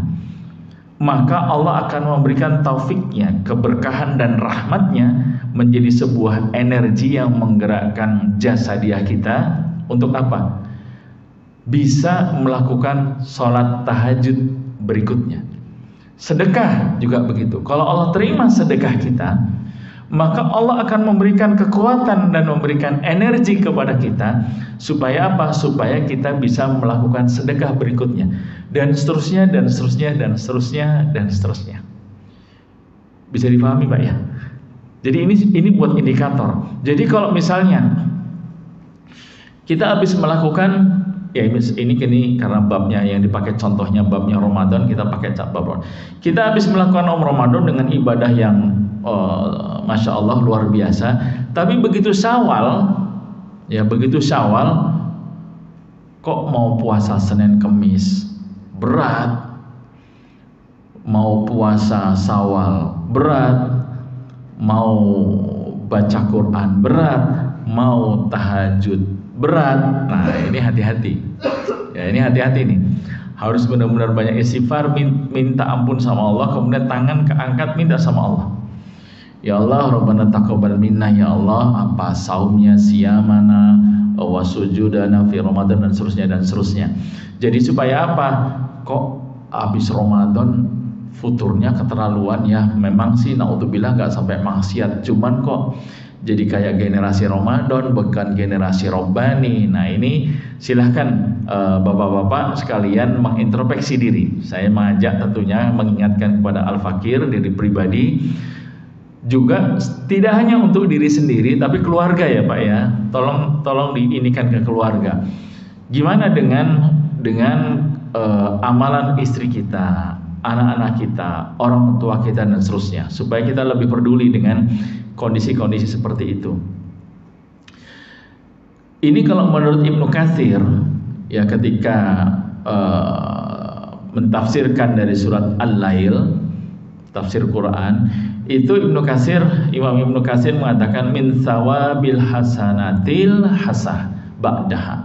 maka Allah akan memberikan taufiknya, keberkahan dan rahmatnya menjadi sebuah energi yang menggerakkan jasadiah kita. Untuk apa? Bisa melakukan sholat tahajud berikutnya. Sedekah juga begitu. Kalau Allah terima sedekah kita, maka Allah akan memberikan kekuatan dan memberikan energi kepada kita. Supaya apa? Supaya kita bisa melakukan sedekah berikutnya. Dan seterusnya, dan seterusnya, dan seterusnya, dan seterusnya. Bisa dipahami Pak ya? Jadi ini buat indikator. Jadi kalau misalnya Kita habis melakukan, ya ini karena babnya yang dipakai contohnya babnya Ramadan, kita pakai bab. Kita habis melakukan Ramadan dengan ibadah yang Masya Allah luar biasa. Tapi begitu Syawal kok mau puasa Senin Kemis berat, mau puasa Syawal berat, mau baca Quran berat, mau tahajud berat. Nah ini hati-hati ya, ini hati-hati nih, harus benar-benar banyak istighfar, minta ampun sama Allah, kemudian tangan keangkat minta sama Allah, ya Allah Rabbana taqabbal minna, ya Allah apa saumnya, siyamana wa sujudana fi Ramadan, dan seterusnya. Jadi supaya apa, kok habis Ramadan futurnya keterlaluan ya. Memang sih naudzubillah nggak sampai maksiat, cuman kok jadi kayak generasi Ramadan bukan generasi Robbani. Nah ini silahkan bapak-bapak sekalian mengintrospeksi diri. Saya mengajak tentunya mengingatkan kepada Al-Fakir, diri pribadi juga, tidak hanya untuk diri sendiri tapi keluarga ya Pak ya. Tolong diinikan ke keluarga. Gimana dengan amalan istri kita, anak-anak kita, orang tua kita dan seterusnya, supaya kita lebih peduli dengan kondisi-kondisi seperti itu. Ini kalau menurut Ibnu Katsir ya, ketika mentafsirkan dari surat Al-Lail, tafsir Quran, itu Imam Ibnu Katsir mengatakan min thawabil hasanatil hasah ba'daha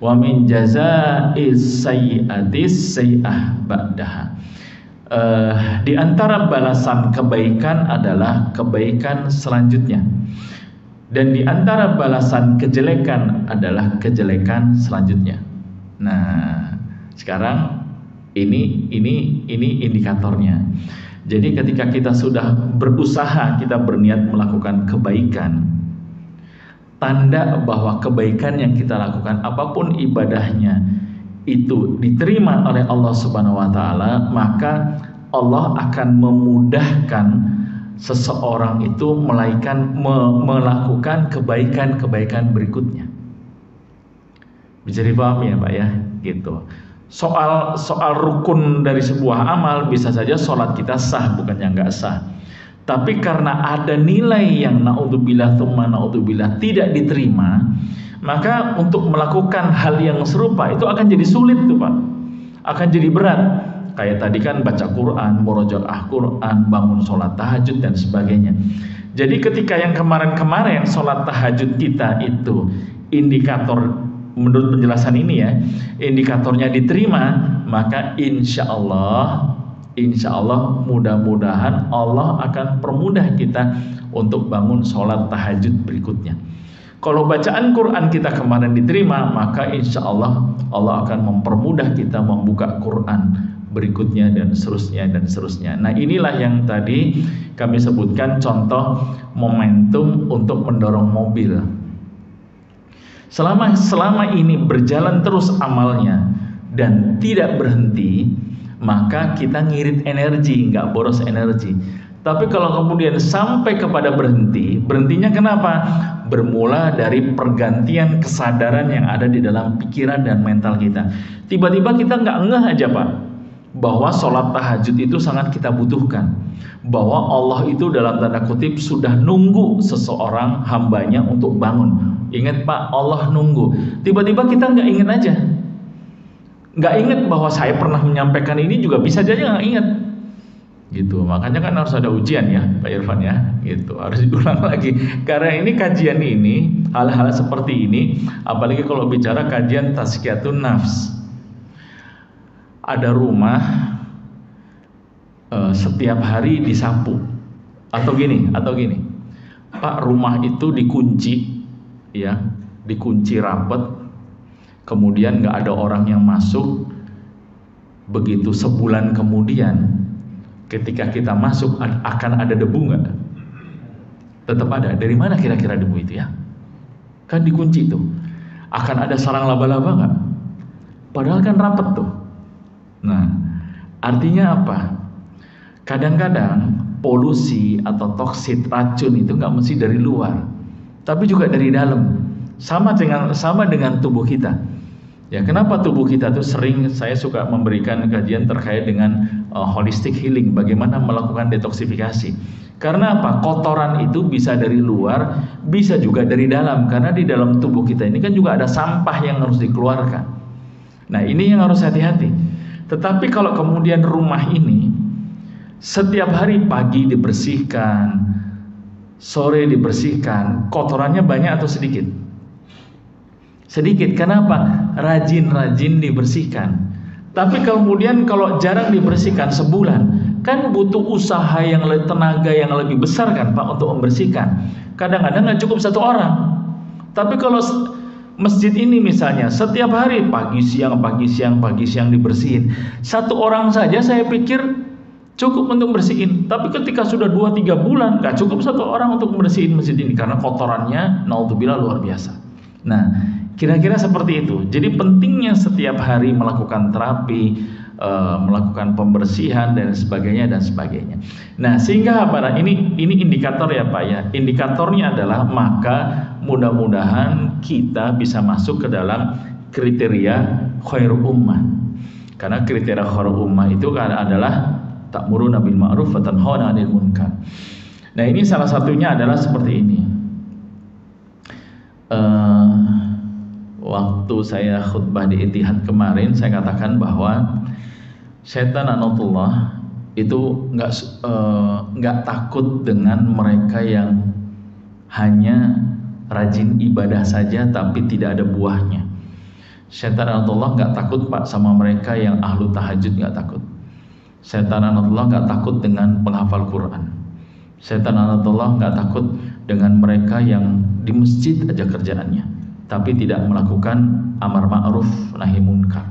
wa min jazaiz sayyi'atis sayyi'ah ba'daha. Di antara balasan kebaikan adalah kebaikan selanjutnya, dan di antara balasan kejelekan adalah kejelekan selanjutnya. Nah, sekarang ini indikatornya. Jadi ketika kita sudah berusaha, kita berniat melakukan kebaikan, tanda bahwa kebaikan yang kita lakukan, apapun ibadahnya, itu diterima oleh Allah Subhanahu wa taala, maka Allah akan memudahkan seseorang itu melakukan kebaikan-kebaikan berikutnya. Bisa dipahami ya Pak ya, gitu. Soal rukun dari sebuah amal, bisa saja sholat kita sah, bukannya nggak sah. Tapi karena ada nilai yang naudzubillah tsumma naudzubillah tidak diterima, maka untuk melakukan hal yang serupa itu akan jadi sulit tuh Pak, akan jadi berat. Kayak tadi kan baca Quran, murojaah Quran, bangun sholat tahajud dan sebagainya. Jadi ketika yang kemarin-kemarin sholat tahajud kita itu indikator, menurut penjelasan ini ya, indikatornya diterima, maka insya Allah mudah-mudahan Allah akan permudah kita untuk bangun sholat tahajud berikutnya. Kalau bacaan Quran kita kemarin diterima, maka insya Allah akan mempermudah kita membuka Quran berikutnya dan seterusnya. Nah inilah yang tadi kami sebutkan contoh momentum untuk mendorong mobil. Selama ini berjalan terus amalnya dan tidak berhenti, maka kita ngirit energi, nggak boros energi. Tapi kalau kemudian sampai kepada berhentinya kenapa? Bermula dari pergantian kesadaran yang ada di dalam pikiran dan mental kita. Tiba-tiba kita nggak ngeh aja Pak, bahwa sholat tahajud itu sangat kita butuhkan, bahwa Allah itu dalam tanda kutip sudah nunggu seseorang hambanya untuk bangun. Ingat Pak, Allah nunggu. Tiba-tiba kita nggak ingat aja, nggak ingat bahwa saya pernah menyampaikan ini juga, bisa saja nggak ingat gitu. Makanya kan harus ada ujian ya Pak Irfan ya, gitu, harus diulang lagi. Karena ini kajian ini, hal-hal seperti ini, apalagi kalau bicara kajian tazkiyatun nafs, ada rumah setiap hari disapu, atau gini Pak, rumah itu dikunci ya, dikunci rapat, kemudian nggak ada orang yang masuk. Begitu sebulan kemudian ketika kita masuk, akan ada debu nggak? Tetap ada. Dari mana kira-kira debu itu ya? Kan dikunci tuh. Akan ada sarang laba-laba nggak? Padahal kan rapat tuh. Nah, artinya apa? Kadang-kadang polusi atau toksit, racun itu nggak mesti dari luar, tapi juga dari dalam. Sama dengan tubuh kita. Ya, kenapa tubuh kita tuh sering saya suka memberikan kajian terkait dengan holistic healing, bagaimana melakukan detoksifikasi. Karena apa? Kotoran itu bisa dari luar, bisa juga dari dalam. Karena di dalam tubuh kita ini kan juga ada sampah yang harus dikeluarkan. Nah, ini yang harus hati-hati. Tetapi kalau kemudian rumah ini setiap hari pagi dibersihkan, sore dibersihkan, kotorannya banyak atau sedikit? Sedikit. Kenapa? Rajin-rajin dibersihkan. Tapi kemudian kalau jarang dibersihkan sebulan, kan butuh usaha yang tenaga yang lebih besar kan Pak untuk membersihkan. Kadang-kadang nggak cukup satu orang. Tapi kalau masjid ini misalnya setiap hari pagi siang dibersihin, satu orang saja saya pikir cukup untuk bersihin. Tapi ketika sudah 2-3 bulan, nggak cukup satu orang untuk membersihin masjid ini karena kotorannya naudzubillah luar biasa. Nah, kira-kira seperti itu. Jadi pentingnya setiap hari melakukan terapi, melakukan pembersihan dan sebagainya. Nah, sehingga apa? Nah, ini indikator ya Pak ya. Indikatornya adalah maka mudah-mudahan kita bisa masuk ke dalam kriteria khairul ummah. Karena kriteria khairul ummah itu adalah ta'muruna bil ma'ruf wa tanhauna 'anil munkar. Nah, ini salah satunya adalah seperti ini. Waktu saya khutbah di Ittihad kemarin, saya katakan bahwa setan anatullah itu nggak takut dengan mereka yang hanya rajin ibadah saja tapi tidak ada buahnya. Setan anatullah nggak takut Pak sama mereka yang ahlu tahajud, nggak takut. Setan anatullah nggak takut dengan penghafal Quran. Setan anatullah nggak takut dengan mereka yang di masjid aja kerjaannya tapi tidak melakukan amar ma'ruf nahi munkar.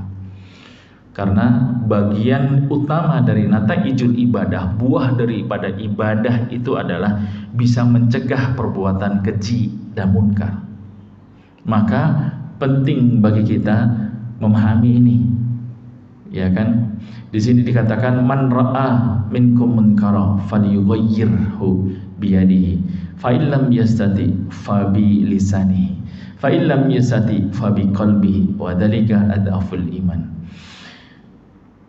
Karena bagian utama dari nataijul ibadah, buah daripada ibadah itu adalah bisa mencegah perbuatan keji dan munkar. Maka penting bagi kita memahami ini. Ya kan? Di sini dikatakan man ra'a minkum munkara falyughayyirhu biyadihi fa illam yastati fa bi lisanihi fa illam yastati fa bi qalbihi wa dzalika adaful iman.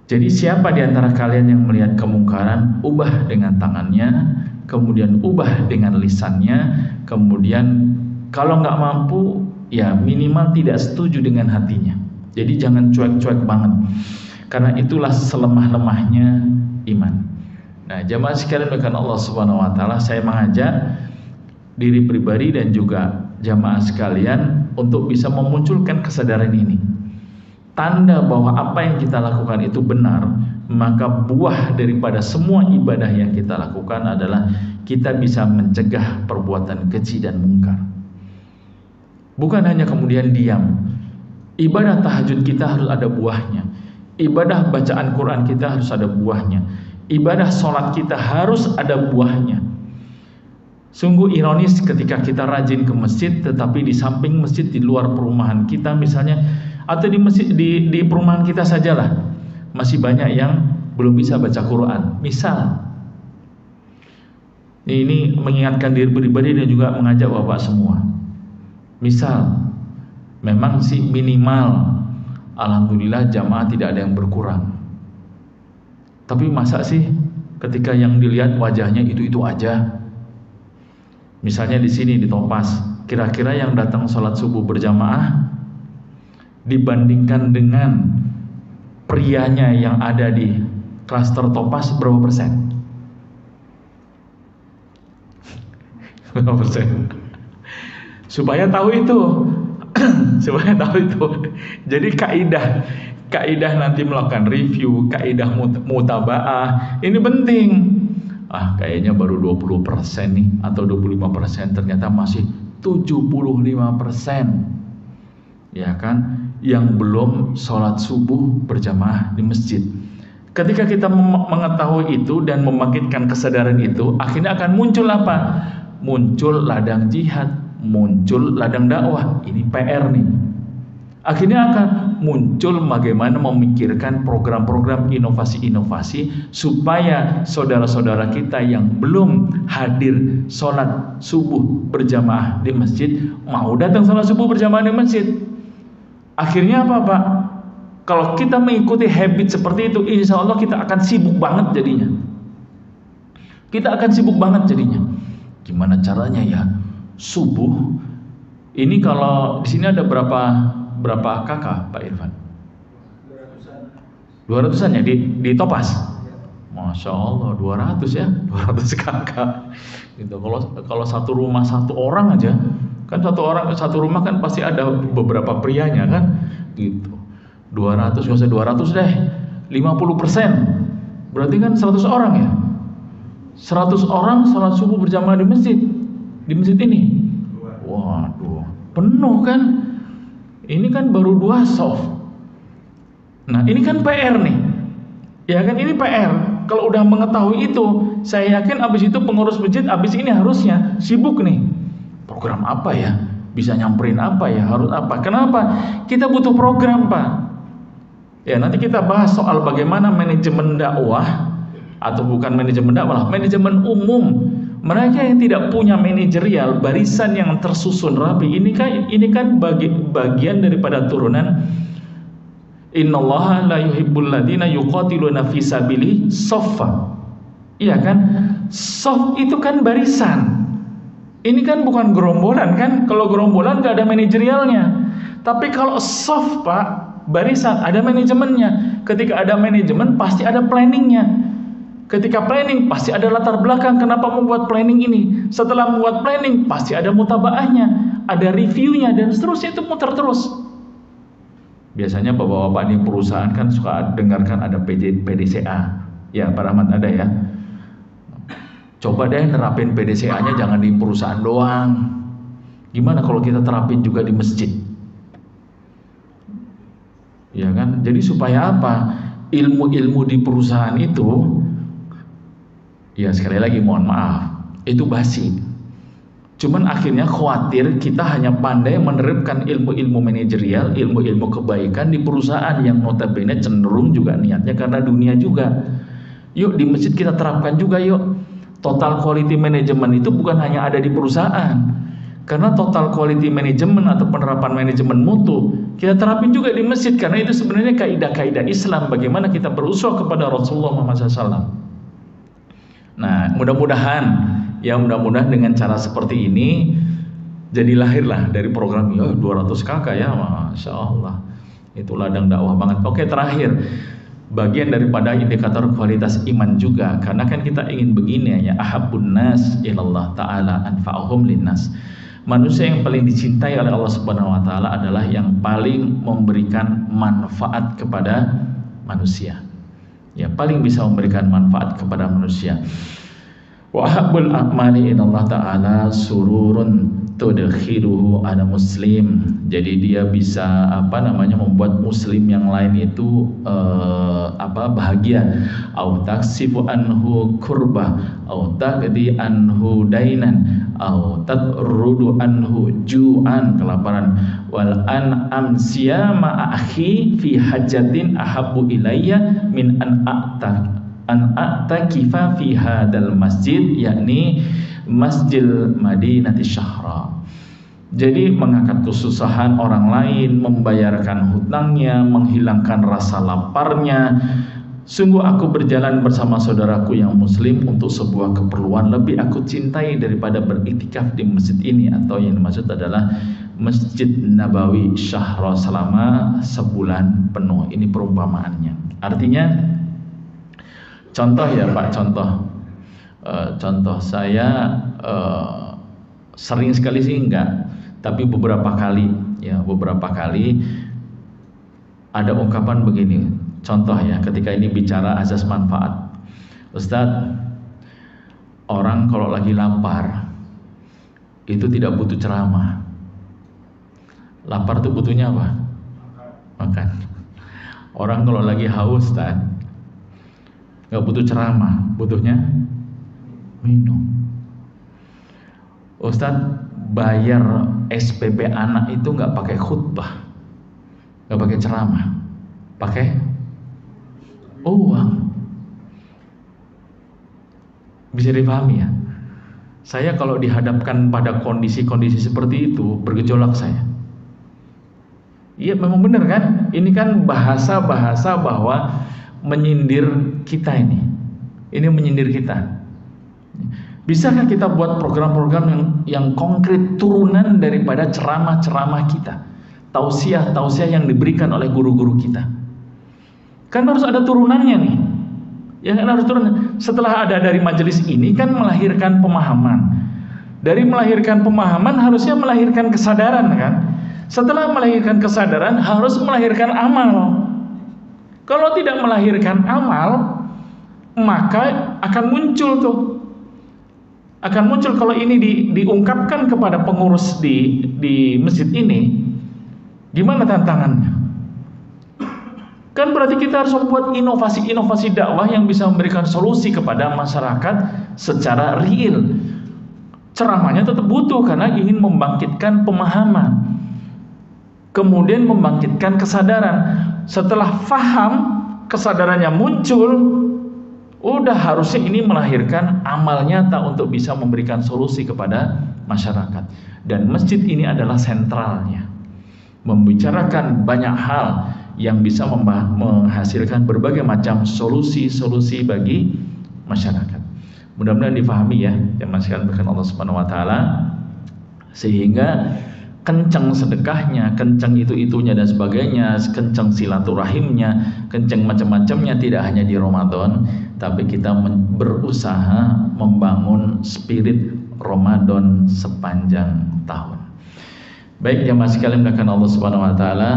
Jadi siapa di antara kalian yang melihat kemungkaran, ubah dengan tangannya, kemudian ubah dengan lisannya, kemudian kalau nggak mampu, ya minimal tidak setuju dengan hatinya. Jadi jangan cuek-cuek banget, karena itulah selemah-lemahnya iman. Nah, jamaah sekalian bahkan Allah Subhanahu Wa Taala, saya mengajak diri pribadi dan juga jamaah sekalian untuk bisa memunculkan kesadaran ini. Tanda bahwa apa yang kita lakukan itu benar, maka buah daripada semua ibadah yang kita lakukan adalah kita bisa mencegah perbuatan keji dan mungkar. Bukan hanya kemudian diam. Ibadah tahajud kita harus ada buahnya. Ibadah bacaan Quran kita harus ada buahnya. Ibadah sholat kita harus ada buahnya. Sungguh ironis ketika kita rajin ke masjid, tetapi di samping masjid di luar perumahan kita misalnya, atau di masjid di perumahan kita sajalah masih banyak yang belum bisa baca Quran. Misal, ini mengingatkan diri pribadi dan juga mengajak bapak semua. Misal, memang sih minimal, alhamdulillah jamaah tidak ada yang berkurang. Tapi masa sih ketika yang dilihat wajahnya itu aja? Misalnya di sini di Topas, kira-kira yang datang sholat subuh berjamaah dibandingkan dengan prianya yang ada di klaster Topas berapa persen? Berapa persen? Supaya tahu itu, supaya tahu itu. Jadi kaidah nanti melakukan review, kaidah mutabaah, ini penting. Kayaknya baru 20% nih atau 25%, ternyata masih 75%. Ya kan? Yang belum sholat subuh berjamaah di masjid. Ketika kita mengetahui itu dan membangkitkan kesadaran itu, akhirnya akan muncul apa? Muncul ladang jihad, muncul ladang dakwah. Ini PR nih. Akhirnya akan muncul bagaimana memikirkan program-program inovasi-inovasi supaya saudara-saudara kita yang belum hadir sholat subuh berjamaah di masjid mau datang sholat subuh berjamaah di masjid. Akhirnya apa Pak? Kalau kita mengikuti habit seperti itu, insya Allah kita akan sibuk banget jadinya. Kita akan sibuk banget jadinya. Gimana caranya ya? Subuh ini kalau di sini ada berapa kakak Pak Irfan? 200-an ya di Topas. Masya Allah 200 ya, 200 kakak. Gitu. Kalau satu rumah satu orang aja, kan satu rumah kan pasti ada beberapa prianya kan, gitu. 200 nggak usah 200 deh, 50%. Berarti kan 100 orang ya. 100 orang salat subuh berjamaah di masjid ini. Waduh, penuh kan? Ini kan baru 2 shaf. Nah, ini kan PR nih. Ya kan, ini PR. Kalau udah mengetahui itu, saya yakin abis itu pengurus masjid abis ini harusnya sibuk nih. Program apa ya? Bisa nyamperin apa ya? Harus apa? Kenapa? Kita butuh program, Pak. Ya, nanti kita bahas soal bagaimana manajemen dakwah, atau bukan manajemen dakwah, manajemen umum. Mereka yang tidak punya manajerial, barisan yang tersusun rapi, ini kan bagian daripada turunan innallaha la yuhibbul ladina yuqatiluna fi sabilihi shaffa. Iya kan? Shaf itu kan barisan. Ini kan bukan gerombolan kan? Kalau gerombolan nggak ada manajerialnya. Tapi kalau shaf, Pak, barisan ada manajemennya. Ketika ada manajemen pasti ada planningnya. Ketika planning pasti ada latar belakang kenapa membuat planning ini. Setelah membuat planning pasti ada mutabaahnya, ada reviewnya, dan seterusnya, itu muter terus. Biasanya bapak-bapak di perusahaan kan suka dengarkan ada PDCA. Ya, Pak Rahmat ada ya. Coba deh nerapin PDCA-nya jangan di perusahaan doang. Gimana kalau kita terapin juga di masjid? Ya kan? Jadi supaya apa? Ilmu-ilmu di perusahaan itu, ya sekali lagi mohon maaf, itu basi. Cuman akhirnya khawatir kita hanya pandai menerapkan ilmu-ilmu manajerial, ilmu-ilmu kebaikan di perusahaan yang notabene cenderung juga niatnya karena dunia juga. Yuk di masjid kita terapkan juga yuk. Total quality management itu bukan hanya ada di perusahaan. Karena total quality management atau penerapan manajemen mutu kita terapin juga di masjid, karena itu sebenarnya kaidah-kaidah Islam bagaimana kita berusaha kepada Rasulullah Muhammad SAW. Nah, mudah-mudahan dengan cara seperti ini jadi lahirlah dari program 200 kakak ya, Masya Allah, itu ladang dakwah banget. Oke, terakhir, bagian daripada indikator kualitas iman juga, karena kan kita ingin begini ya, ahabbun nas ilallah ta'ala anfa'uhum linnas. Manusia yang paling dicintai oleh Allah Subhanahu wa taala adalah yang paling memberikan manfaat kepada manusia. Ya, paling bisa memberikan manfaat kepada manusia. Wa habbul a'mali inallah ta'ala sururun tudkhiluhu ala muslim. Jadi dia bisa membuat muslim yang lain itu bahagia. Au taksifu anhu kurbah, au taqdi anhu dainan, au tadrudu anhu ju'an, kelaparan. Wal an amsiya ma akhi fi hajatin ahabbu ilayya min an a'takifa fi hadal masjid, yakni Masjid Madinati Syahra. Jadi mengangkat kesusahan orang lain, membayarkan hutangnya, menghilangkan rasa laparnya. Sungguh aku berjalan bersama saudaraku yang muslim untuk sebuah keperluan lebih aku cintai daripada beriktikaf di masjid ini, atau yang dimaksud adalah Masjid Nabawi Syahra selama sebulan penuh. Ini perumpamaannya. Artinya, contoh ya Pak, contoh saya sering sekali sih enggak, tapi beberapa kali ada ungkapan begini. Contoh ya, ketika ini bicara azas manfaat, Ustadz, orang kalau lagi lapar itu tidak butuh ceramah. Lapar itu butuhnya apa? Makan. Orang kalau lagi haus, Ustadz, nggak butuh ceramah, butuhnya minum. Ustadz, bayar SPP anak itu nggak pakai khutbah, nggak pakai ceramah, pakai uang. Bisa dipahami ya? Saya kalau dihadapkan pada kondisi-kondisi seperti itu, bergejolak saya. Iya memang benar kan? Ini kan bahasa-bahasa bahwa menyindir kita ini. Ini menyindir kita. Bisakah kita buat program-program yang konkret turunan daripada ceramah-ceramah kita? Tausiah-tausiah yang diberikan oleh guru-guru kita. Kan harus ada turunannya nih. Ya kan harus turun. Setelah ada dari majelis ini kan melahirkan pemahaman. Dari melahirkan pemahaman harusnya melahirkan kesadaran kan? Setelah melahirkan kesadaran harus melahirkan amal. Kalau tidak melahirkan amal, maka akan muncul tuh. Akan muncul kalau ini diungkapkan kepada pengurus di masjid ini, gimana tantangannya? Kan berarti kita harus membuat inovasi-inovasi dakwah yang bisa memberikan solusi kepada masyarakat secara real. Ceramahnya tetap butuh karena ingin membangkitkan pemahaman. Kemudian membangkitkan kesadaran. Setelah faham, kesadarannya muncul, udah harusnya ini melahirkan amal nyata untuk bisa memberikan solusi kepada masyarakat. Dan masjid ini adalah sentralnya, membicarakan banyak hal yang bisa menghasilkan berbagai macam solusi-solusi bagi masyarakat. Mudah-mudahan difahami ya, jemaah sekalian berkenan Allah Subhanahu wa taala, sehingga kencang sedekahnya, kencang itu-itunya dan sebagainya, kencang silaturahimnya, kencang macam-macamnya tidak hanya di Ramadan, tapi kita berusaha membangun spirit Ramadan sepanjang tahun. Baik jemaah sekalian berkenan Allah Subhanahu wa taala,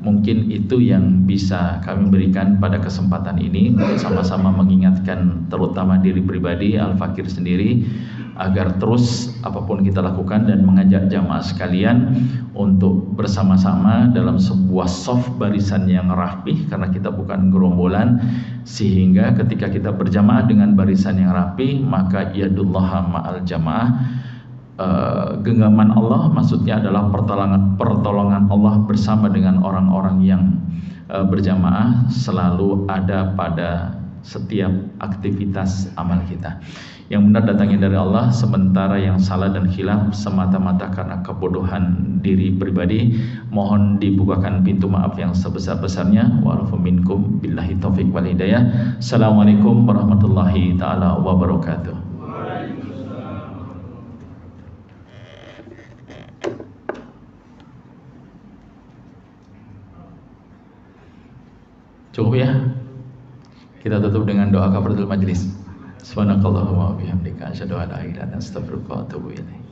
mungkin itu yang bisa kami berikan pada kesempatan ini, sama-sama mengingatkan terutama diri pribadi Al-Fakir sendiri agar terus apapun kita lakukan dan mengajak jamaah sekalian untuk bersama-sama dalam sebuah soft barisan yang rapih, karena kita bukan gerombolan, sehingga ketika kita berjamaah dengan barisan yang rapih maka yadullah ma'al jamaah, genggaman Allah maksudnya adalah pertolongan Allah bersama dengan orang-orang yang berjamaah selalu ada pada setiap aktivitas amal kita. Yang benar datangnya dari Allah, sementara yang salah dan khilaf semata-mata karena kebodohan diri pribadi. Mohon dibukakan pintu maaf yang sebesar-besarnya. Wa'alafu minkum billahi taufiq wal hidayah. Assalamualaikum warahmatullahi ta'ala wabarakatuh. Cukup ya? Kita tutup dengan doa kafaratul majlis. Subhanakallahumma wa bihamdika asyhadu an la ilaha illa anta astaghfiruka wa atubu ilaik.